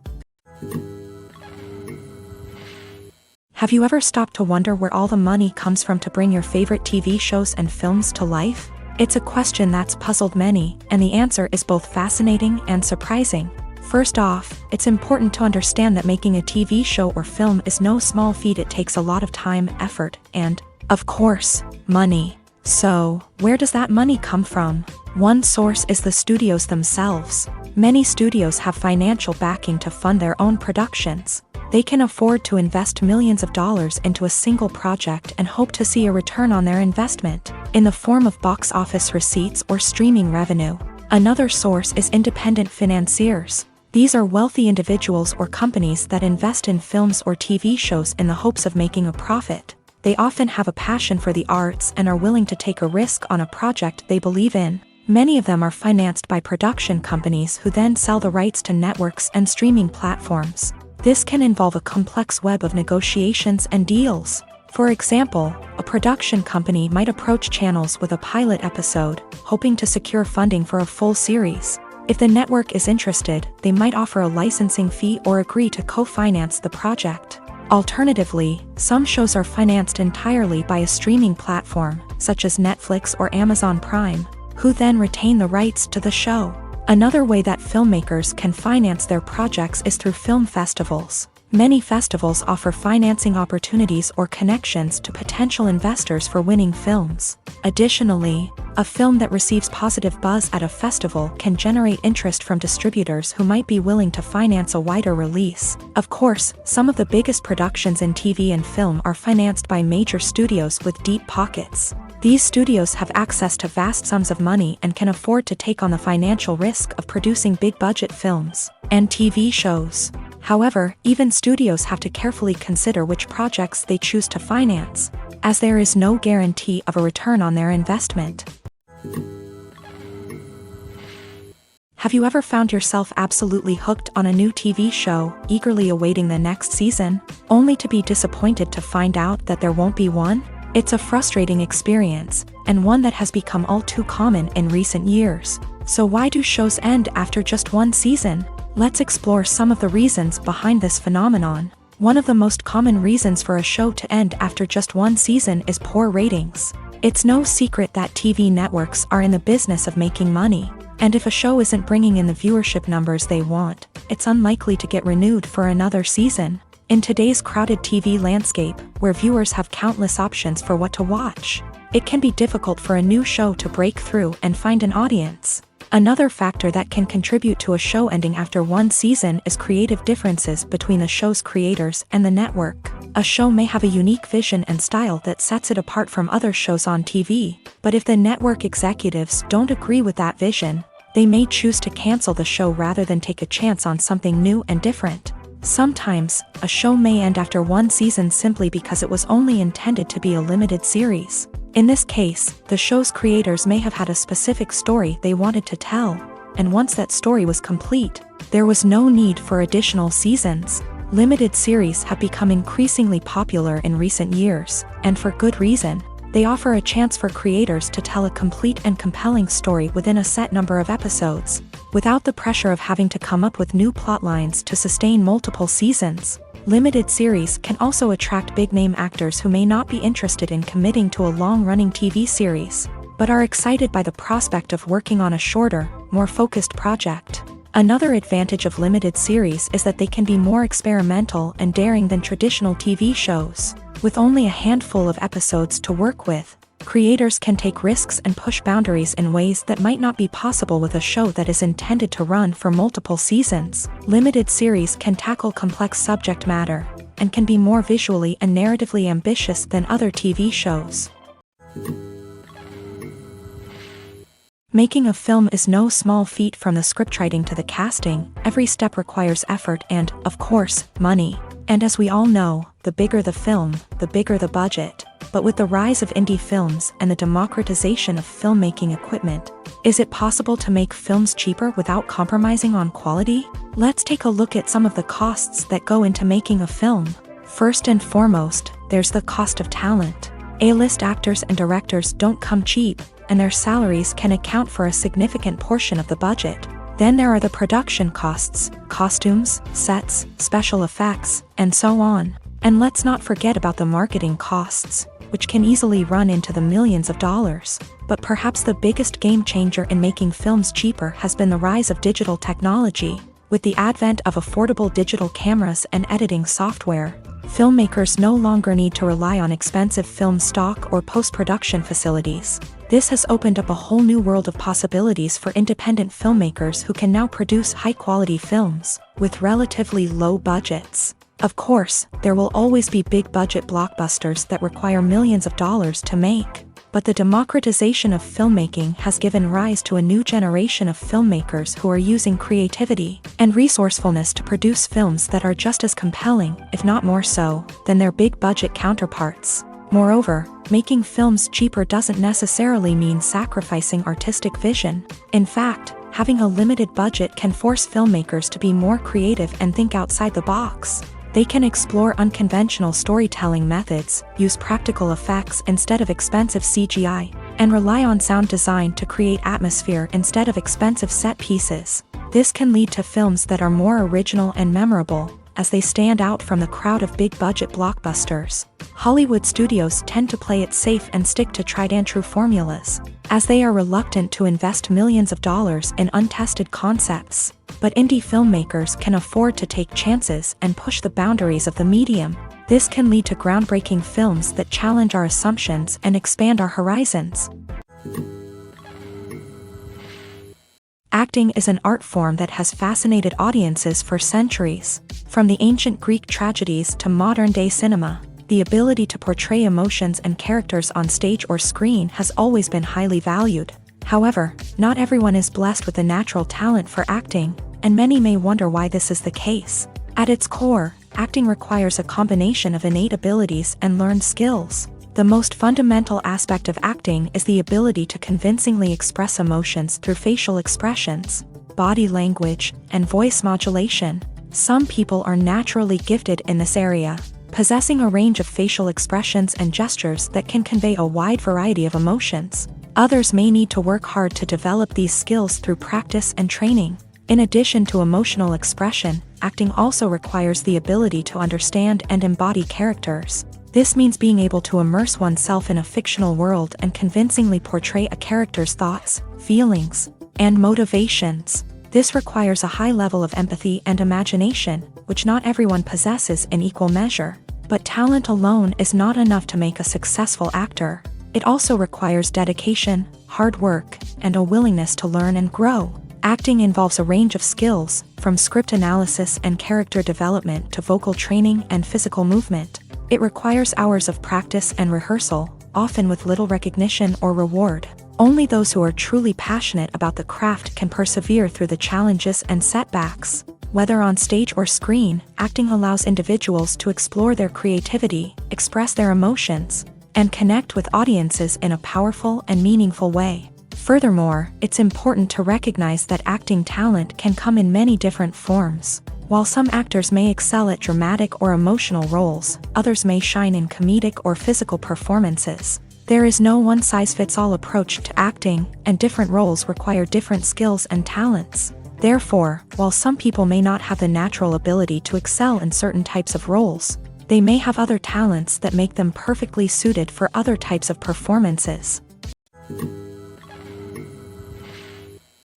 Have you ever stopped to wonder where all the money comes from to bring your favorite TV shows and films to life? It's a question that's puzzled many, and the answer is both fascinating and surprising. First off, it's important to understand that making a TV show or film is no small feat. It takes a lot of time, effort, and, of course, money. So, where does that money come from? One source is the studios themselves. Many studios have financial backing to fund their own productions. They can afford to invest millions of dollars into a single project and hope to see a return on their investment, in the form of box office receipts or streaming revenue. Another source is independent financiers. These are wealthy individuals or companies that invest in films or TV shows in the hopes of making a profit. They often have a passion for the arts and are willing to take a risk on a project they believe in. Many of them are financed by production companies who then sell the rights to networks and streaming platforms. This can involve a complex web of negotiations and deals. For example, a production company might approach channels with a pilot episode, hoping to secure funding for a full series. If the network is interested, they might offer a licensing fee or agree to co-finance the project. Alternatively, some shows are financed entirely by a streaming platform, such as Netflix or Amazon Prime, who then retain the rights to the show. Another way that filmmakers can finance their projects is through film festivals. Many festivals offer financing opportunities or connections to potential investors for winning films. Additionally, a film that receives positive buzz at a festival can generate interest from distributors who might be willing to finance a wider release. Of course, some of the biggest productions in TV and film are financed by major studios with deep pockets. These studios have access to vast sums of money and can afford to take on the financial risk of producing big-budget films and TV shows. However, even studios have to carefully consider which projects they choose to finance, as there is no guarantee of a return on their investment. Have you ever found yourself absolutely hooked on a new TV show, eagerly awaiting the next season, only to be disappointed to find out that there won't be one? It's a frustrating experience, and one that has become all too common in recent years. So why do shows end after just one season? Let's explore some of the reasons behind this phenomenon. One of the most common reasons for a show to end after just one season is poor ratings. It's no secret that TV networks are in the business of making money. And if a show isn't bringing in the viewership numbers they want, it's unlikely to get renewed for another season. In today's crowded TV landscape, where viewers have countless options for what to watch, it can be difficult for a new show to break through and find an audience. Another factor that can contribute to a show ending after one season is creative differences between the show's creators and the network. A show may have a unique vision and style that sets it apart from other shows on TV, but if the network executives don't agree with that vision, they may choose to cancel the show rather than take a chance on something new and different. Sometimes, a show may end after one season simply because it was only intended to be a limited series. In this case, the show's creators may have had a specific story they wanted to tell, and once that story was complete, there was no need for additional seasons. Limited series have become increasingly popular in recent years, and for good reason. They offer a chance for creators to tell a complete and compelling story within a set number of episodes, without the pressure of having to come up with new plotlines to sustain multiple seasons. Limited series can also attract big-name actors who may not be interested in committing to a long-running TV series, but are excited by the prospect of working on a shorter, more focused project. Another advantage of limited series is that they can be more experimental and daring than traditional TV shows. With only a handful of episodes to work with, creators can take risks and push boundaries in ways that might not be possible with a show that is intended to run for multiple seasons. Limited series can tackle complex subject matter, and can be more visually and narratively ambitious than other TV shows. Making a film is no small feat. From the scriptwriting to the casting, every step requires effort and, of course, money. And as we all know, the bigger the film, the bigger the budget. But with the rise of indie films and the democratization of filmmaking equipment, is it possible to make films cheaper without compromising on quality? Let's take a look at some of the costs that go into making a film. First and foremost, there's the cost of talent. A-list actors and directors don't come cheap, and their salaries can account for a significant portion of the budget. Then there are the production costs, costumes, sets, special effects, and so on. And let's not forget about the marketing costs, which can easily run into the millions of dollars. But perhaps the biggest game changer in making films cheaper has been the rise of digital technology. With the advent of affordable digital cameras and editing software, filmmakers no longer need to rely on expensive film stock or post-production facilities. This has opened up a whole new world of possibilities for independent filmmakers who can now produce high-quality films with relatively low budgets. Of course, there will always be big-budget blockbusters that require millions of dollars to make. But the democratization of filmmaking has given rise to a new generation of filmmakers who are using creativity and resourcefulness to produce films that are just as compelling, if not more so, than their big-budget counterparts. Moreover, making films cheaper doesn't necessarily mean sacrificing artistic vision. In fact, having a limited budget can force filmmakers to be more creative and think outside the box. They can explore unconventional storytelling methods, use practical effects instead of expensive CGI, and rely on sound design to create atmosphere instead of expensive set pieces. This can lead to films that are more original and memorable, as they stand out from the crowd of big-budget blockbusters. Hollywood studios tend to play it safe and stick to tried-and-true formulas, as they are reluctant to invest millions of dollars in untested concepts. But indie filmmakers can afford to take chances and push the boundaries of the medium. This can lead to groundbreaking films that challenge our assumptions and expand our horizons. Acting is an art form that has fascinated audiences for centuries. From the ancient Greek tragedies to modern-day cinema, the ability to portray emotions and characters on stage or screen has always been highly valued. However, not everyone is blessed with a natural talent for acting, and many may wonder why this is the case. At its core, acting requires a combination of innate abilities and learned skills. The most fundamental aspect of acting is the ability to convincingly express emotions through facial expressions, body language, and voice modulation. Some people are naturally gifted in this area, possessing a range of facial expressions and gestures that can convey a wide variety of emotions. Others may need to work hard to develop these skills through practice and training. In addition to emotional expression, acting also requires the ability to understand and embody characters. This means being able to immerse oneself in a fictional world and convincingly portray a character's thoughts, feelings, and motivations. This requires a high level of empathy and imagination, which not everyone possesses in equal measure. But talent alone is not enough to make a successful actor. It also requires dedication, hard work, and a willingness to learn and grow. Acting involves a range of skills, from script analysis and character development to vocal training and physical movement. It requires hours of practice and rehearsal, often with little recognition or reward. Only those who are truly passionate about the craft can persevere through the challenges and setbacks. Whether on stage or screen, acting allows individuals to explore their creativity, express their emotions, and connect with audiences in a powerful and meaningful way. Furthermore, it's important to recognize that acting talent can come in many different forms. While some actors may excel at dramatic or emotional roles, others may shine in comedic or physical performances. There is no one-size-fits-all approach to acting, and different roles require different skills and talents. Therefore, while some people may not have the natural ability to excel in certain types of roles, they may have other talents that make them perfectly suited for other types of performances.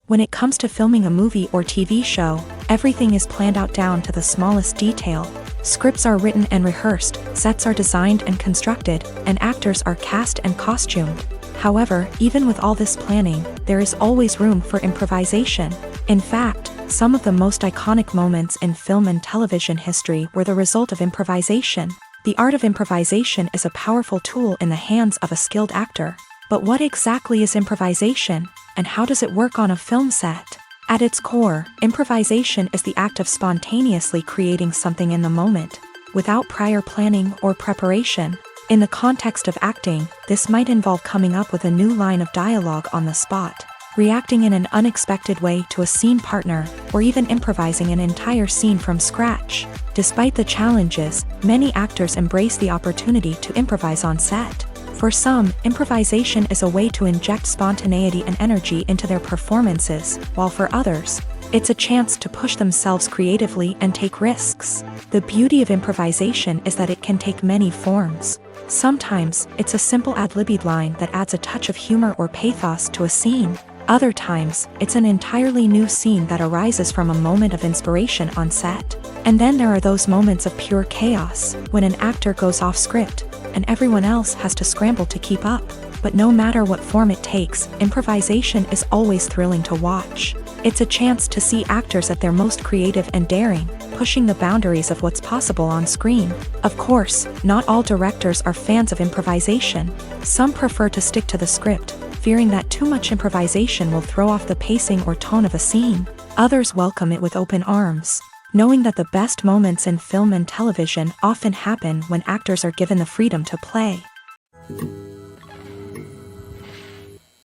When it comes to filming a movie or TV show, everything is planned out down to the smallest detail. Scripts are written and rehearsed, sets are designed and constructed, and actors are cast and costumed. However, even with all this planning, there is always room for improvisation. In fact, some of the most iconic moments in film and television history were the result of improvisation. The art of improvisation is a powerful tool in the hands of a skilled actor. But what exactly is improvisation, and how does it work on a film set? At its core, improvisation is the act of spontaneously creating something in the moment, without prior planning or preparation. In the context of acting, this might involve coming up with a new line of dialogue on the spot, reacting in an unexpected way to a scene partner, or even improvising an entire scene from scratch. Despite the challenges, many actors embrace the opportunity to improvise on set. For some, improvisation is a way to inject spontaneity and energy into their performances, while for others, it's a chance to push themselves creatively and take risks. The beauty of improvisation is that it can take many forms. Sometimes, it's a simple ad-libbed line that adds a touch of humor or pathos to a scene. Other times, it's an entirely new scene that arises from a moment of inspiration on set. And then there are those moments of pure chaos, when an actor goes off script, and everyone else has to scramble to keep up. But no matter what form it takes, improvisation is always thrilling to watch. It's a chance to see actors at their most creative and daring, pushing the boundaries of what's possible on screen. Of course, not all directors are fans of improvisation. Some prefer to stick to the script, fearing that too much improvisation will throw off the pacing or tone of a scene. Others welcome it with open arms, knowing that the best moments in film and television often happen when actors are given the freedom to play.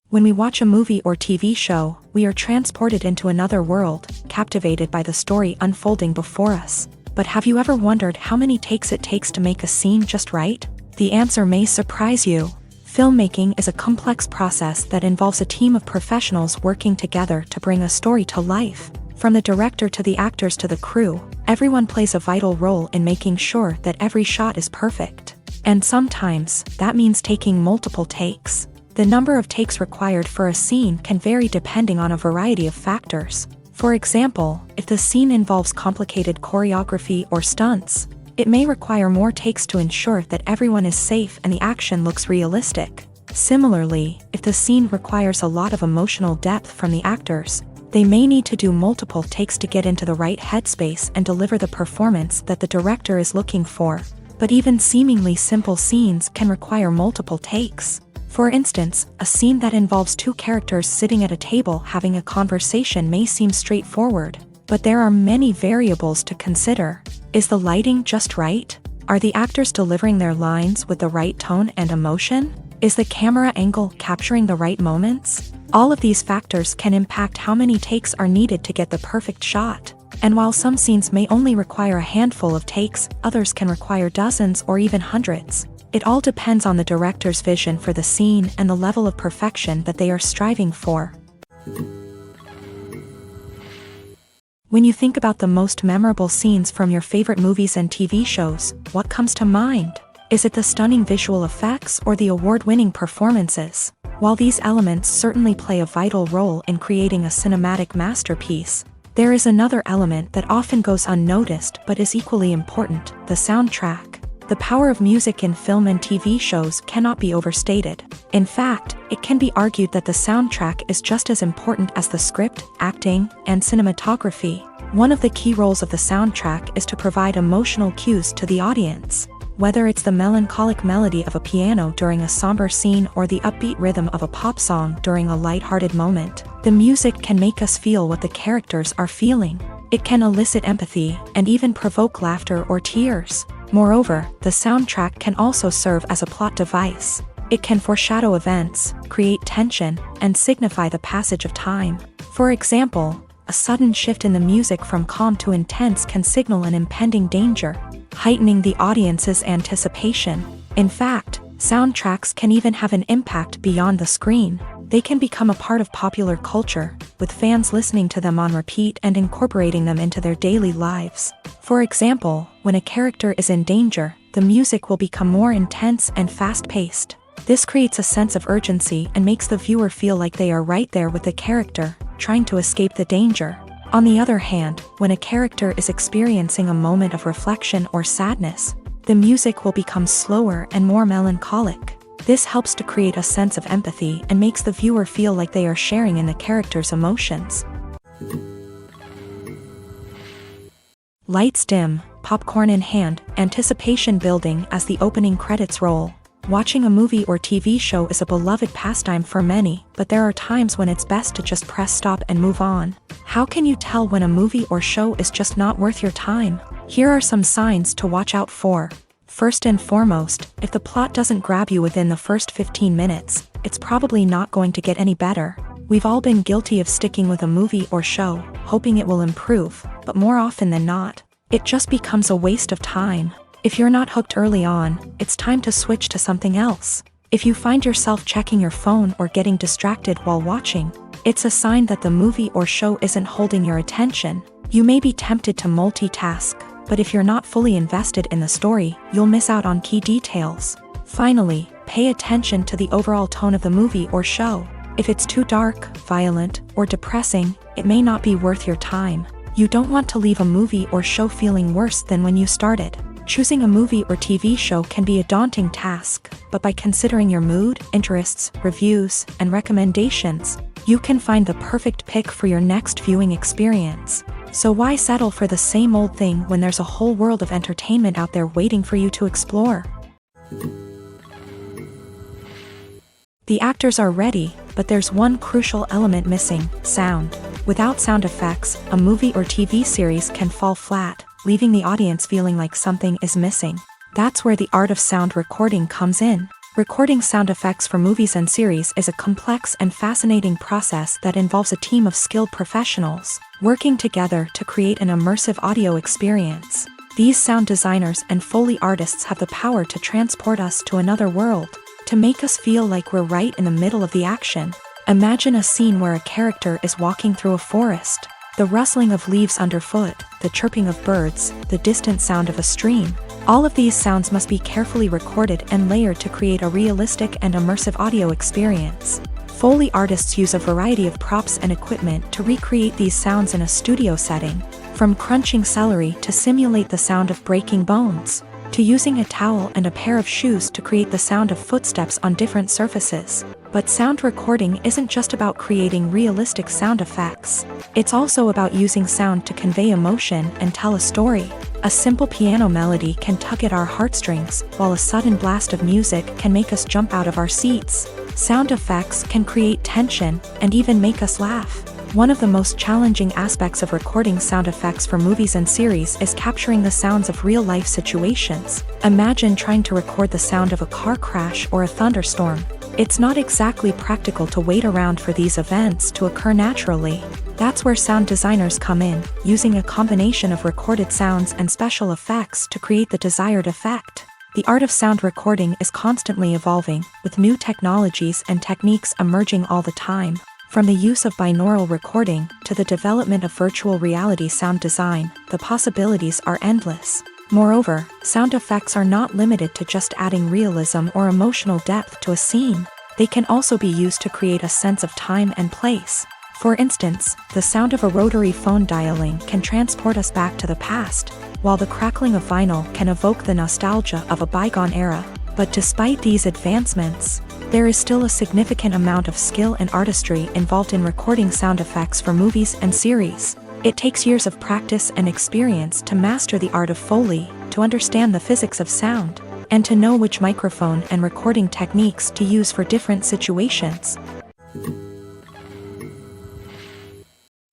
When we watch a movie or TV show, we are transported into another world, captivated by the story unfolding before us. But have you ever wondered how many takes it takes to make a scene just right? The answer may surprise you. Filmmaking is a complex process that involves a team of professionals working together to bring a story to life. From the director to the actors to the crew, everyone plays a vital role in making sure that every shot is perfect. And sometimes, that means taking multiple takes. The number of takes required for a scene can vary depending on a variety of factors. For example, if the scene involves complicated choreography or stunts, it may require more takes to ensure that everyone is safe and the action looks realistic. Similarly, if the scene requires a lot of emotional depth from the actors, they may need to do multiple takes to get into the right headspace and deliver the performance that the director is looking for. But even seemingly simple scenes can require multiple takes. For instance, a scene that involves two characters sitting at a table having a conversation may seem straightforward, but there are many variables to consider. Is the lighting just right? Are the actors delivering their lines with the right tone and emotion? Is the camera angle capturing the right moments? All of these factors can impact how many takes are needed to get the perfect shot. And while some scenes may only require a handful of takes, others can require dozens or even hundreds. It all depends on the director's vision for the scene and the level of perfection that they are striving for. When you think about the most memorable scenes from your favorite movies and TV shows, what comes to mind? Is it the stunning visual effects or the award-winning performances? While these elements certainly play a vital role in creating a cinematic masterpiece, there is another element that often goes unnoticed but is equally important: the soundtrack. The power of music in film and TV shows cannot be overstated. In fact, it can be argued that the soundtrack is just as important as the script, acting, and cinematography. One of the key roles of the soundtrack is to provide emotional cues to the audience. Whether it's the melancholic melody of a piano during a somber scene or the upbeat rhythm of a pop song during a lighthearted moment, the music can make us feel what the characters are feeling. It can elicit empathy and even provoke laughter or tears. Moreover, the soundtrack can also serve as a plot device. It can foreshadow events, create tension, and signify the passage of time. For example, a sudden shift in the music from calm to intense can signal an impending danger, heightening the audience's anticipation. In fact, soundtracks can even have an impact beyond the screen. They can become a part of popular culture, with fans listening to them on repeat and incorporating them into their daily lives. For example, when a character is in danger, the music will become more intense and fast-paced. This creates a sense of urgency and makes the viewer feel like they are right there with the character, trying to escape the danger. On the other hand, when a character is experiencing a moment of reflection or sadness, the music will become slower and more melancholic. This helps to create a sense of empathy and makes the viewer feel like they are sharing in the character's emotions. Lights dim, popcorn in hand, anticipation building as the opening credits roll. Watching a movie or TV show is a beloved pastime for many, but there are times when it's best to just press stop and move on. How can you tell when a movie or show is just not worth your time? Here are some signs to watch out for. First and foremost, if the plot doesn't grab you within the first 15 minutes, it's probably not going to get any better. We've all been guilty of sticking with a movie or show, hoping it will improve, but more often than not, it just becomes a waste of time. If you're not hooked early on, it's time to switch to something else. If you find yourself checking your phone or getting distracted while watching, it's a sign that the movie or show isn't holding your attention. You may be tempted to multitask, but if you're not fully invested in the story, you'll miss out on key details. Finally, pay attention to the overall tone of the movie or show. If it's too dark, violent, or depressing, it may not be worth your time. You don't want to leave a movie or show feeling worse than when you started. Choosing a movie or TV show can be a daunting task, but by considering your mood, interests, reviews, and recommendations, you can find the perfect pick for your next viewing experience. So why settle for the same old thing when there's a whole world of entertainment out there waiting for you to explore? The actors are ready, but there's one crucial element missing: sound. Without sound effects, a movie or TV series can fall flat, leaving the audience feeling like something is missing. That's where the art of sound recording comes in. Recording sound effects for movies and series is a complex and fascinating process that involves a team of skilled professionals working together to create an immersive audio experience. These sound designers and Foley artists have the power to transport us to another world, to make us feel like we're right in the middle of the action. Imagine a scene where a character is walking through a forest. The rustling of leaves underfoot, the chirping of birds, the distant sound of a stream. All of these sounds must be carefully recorded and layered to create a realistic and immersive audio experience. Foley artists use a variety of props and equipment to recreate these sounds in a studio setting, from crunching celery to simulate the sound of breaking bones, to using a towel and a pair of shoes to create the sound of footsteps on different surfaces. But sound recording isn't just about creating realistic sound effects. It's also about using sound to convey emotion and tell a story. A simple piano melody can tug at our heartstrings, while a sudden blast of music can make us jump out of our seats. Sound effects can create tension and even make us laugh. One of the most challenging aspects of recording sound effects for movies and series is capturing the sounds of real-life situations. Imagine trying to record the sound of a car crash or a thunderstorm. It's not exactly practical to wait around for these events to occur naturally. That's where sound designers come in, using a combination of recorded sounds and special effects to create the desired effect. The art of sound recording is constantly evolving, with new technologies and techniques emerging all the time. From the use of binaural recording to the development of virtual reality sound design, the possibilities are endless. Moreover, sound effects are not limited to just adding realism or emotional depth to a scene. They can also be used to create a sense of time and place. For instance, the sound of a rotary phone dialing can transport us back to the past, while the crackling of vinyl can evoke the nostalgia of a bygone era. But despite these advancements, there is still a significant amount of skill and artistry involved in recording sound effects for movies and series. It takes years of practice and experience to master the art of Foley, to understand the physics of sound, and to know which microphone and recording techniques to use for different situations.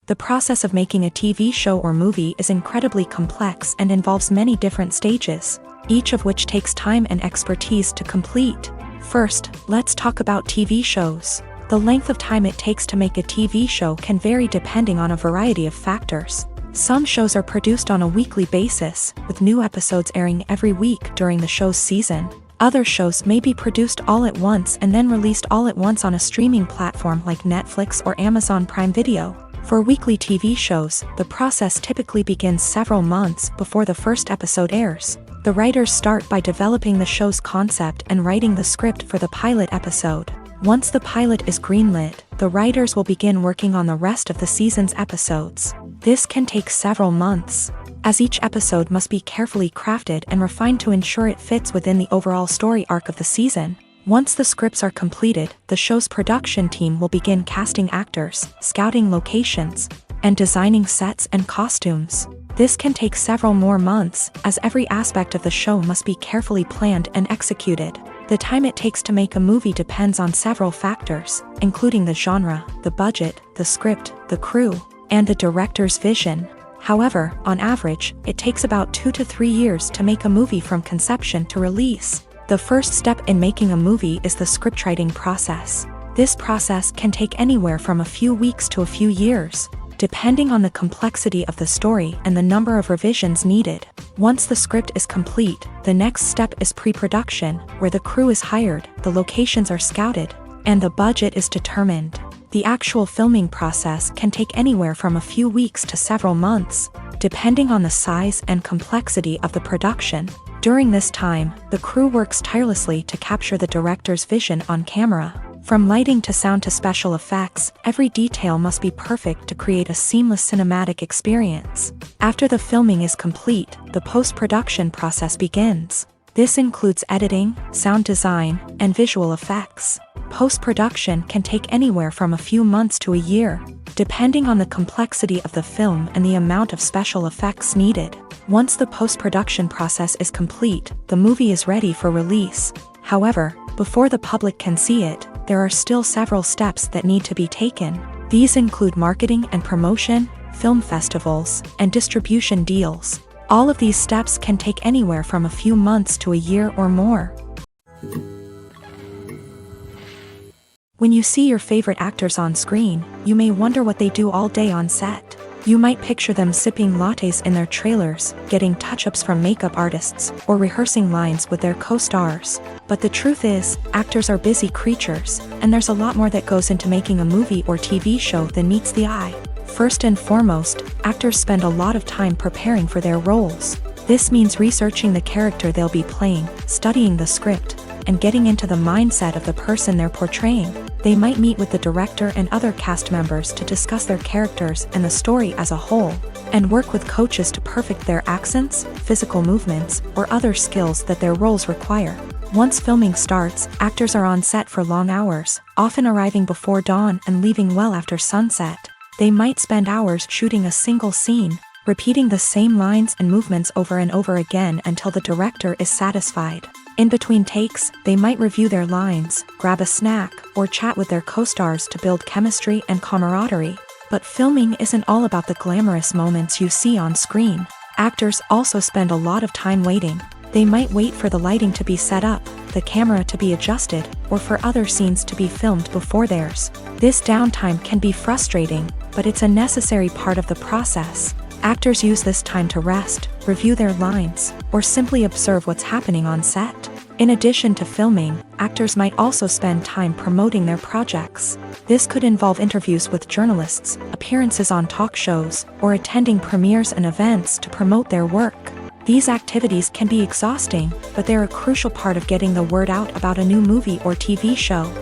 The process of making a TV show or movie is incredibly complex and involves many different stages, each of which takes time and expertise to complete. First, let's talk about TV shows. The length of time it takes to make a TV show can vary depending on a variety of factors. Some shows are produced on a weekly basis, with new episodes airing every week during the show's season. Other shows may be produced all at once and then released all at once on a streaming platform like Netflix or Amazon Prime Video. For weekly TV shows, the process typically begins several months before the first episode airs. The writers start by developing the show's concept and writing the script for the pilot episode. Once the pilot is greenlit, the writers will begin working on the rest of the season's episodes. This can take several months, as each episode must be carefully crafted and refined to ensure it fits within the overall story arc of the season. Once the scripts are completed, the show's production team will begin casting actors, scouting locations, and designing sets and costumes. This can take several more months, as every aspect of the show must be carefully planned and executed. The time it takes to make a movie depends on several factors, including the genre, the budget, the script, the crew, and the director's vision. However, on average, it takes about 2 to 3 years to make a movie from conception to release. The first step in making a movie is the scriptwriting process. This process can take anywhere from a few weeks to a few years, depending on the complexity of the story and the number of revisions needed. Once the script is complete, the next step is pre-production, where the crew is hired, the locations are scouted, and the budget is determined. The actual filming process can take anywhere from a few weeks to several months, depending on the size and complexity of the production. During this time, the crew works tirelessly to capture the director's vision on camera. From lighting to sound to special effects, every detail must be perfect to create a seamless cinematic experience. After the filming is complete, the post-production process begins. This includes editing, sound design, and visual effects. Post-production can take anywhere from a few months to a year, depending on the complexity of the film and the amount of special effects needed. Once the post-production process is complete, the movie is ready for release. However, before the public can see it, there are still several steps that need to be taken. These include marketing and promotion, film festivals, and distribution deals. All of these steps can take anywhere from a few months to a year or more. When you see your favorite actors on screen, you may wonder what they do all day on set. You might picture them sipping lattes in their trailers, getting touch-ups from makeup artists, or rehearsing lines with their co-stars. But the truth is, actors are busy creatures, and there's a lot more that goes into making a movie or TV show than meets the eye. First and foremost, actors spend a lot of time preparing for their roles. This means researching the character they'll be playing, studying the script, and getting into the mindset of the person they're portraying. They might meet with the director and other cast members to discuss their characters and the story as a whole, and work with coaches to perfect their accents, physical movements, or other skills that their roles require. Once filming starts, actors are on set for long hours, often arriving before dawn and leaving well after sunset. They might spend hours shooting a single scene, repeating the same lines and movements over and over again until the director is satisfied. In between takes, they might review their lines, grab a snack, or chat with their co-stars to build chemistry and camaraderie. But filming isn't all about the glamorous moments you see on screen. Actors also spend a lot of time waiting. They might wait for the lighting to be set up, the camera to be adjusted, or for other scenes to be filmed before theirs. This downtime can be frustrating, but it's a necessary part of the process. Actors use this time to rest, review their lines, or simply observe what's happening on set. In addition to filming, actors might also spend time promoting their projects. This could involve interviews with journalists, appearances on talk shows, or attending premieres and events to promote their work. These activities can be exhausting, but they're a crucial part of getting the word out about a new movie or TV show.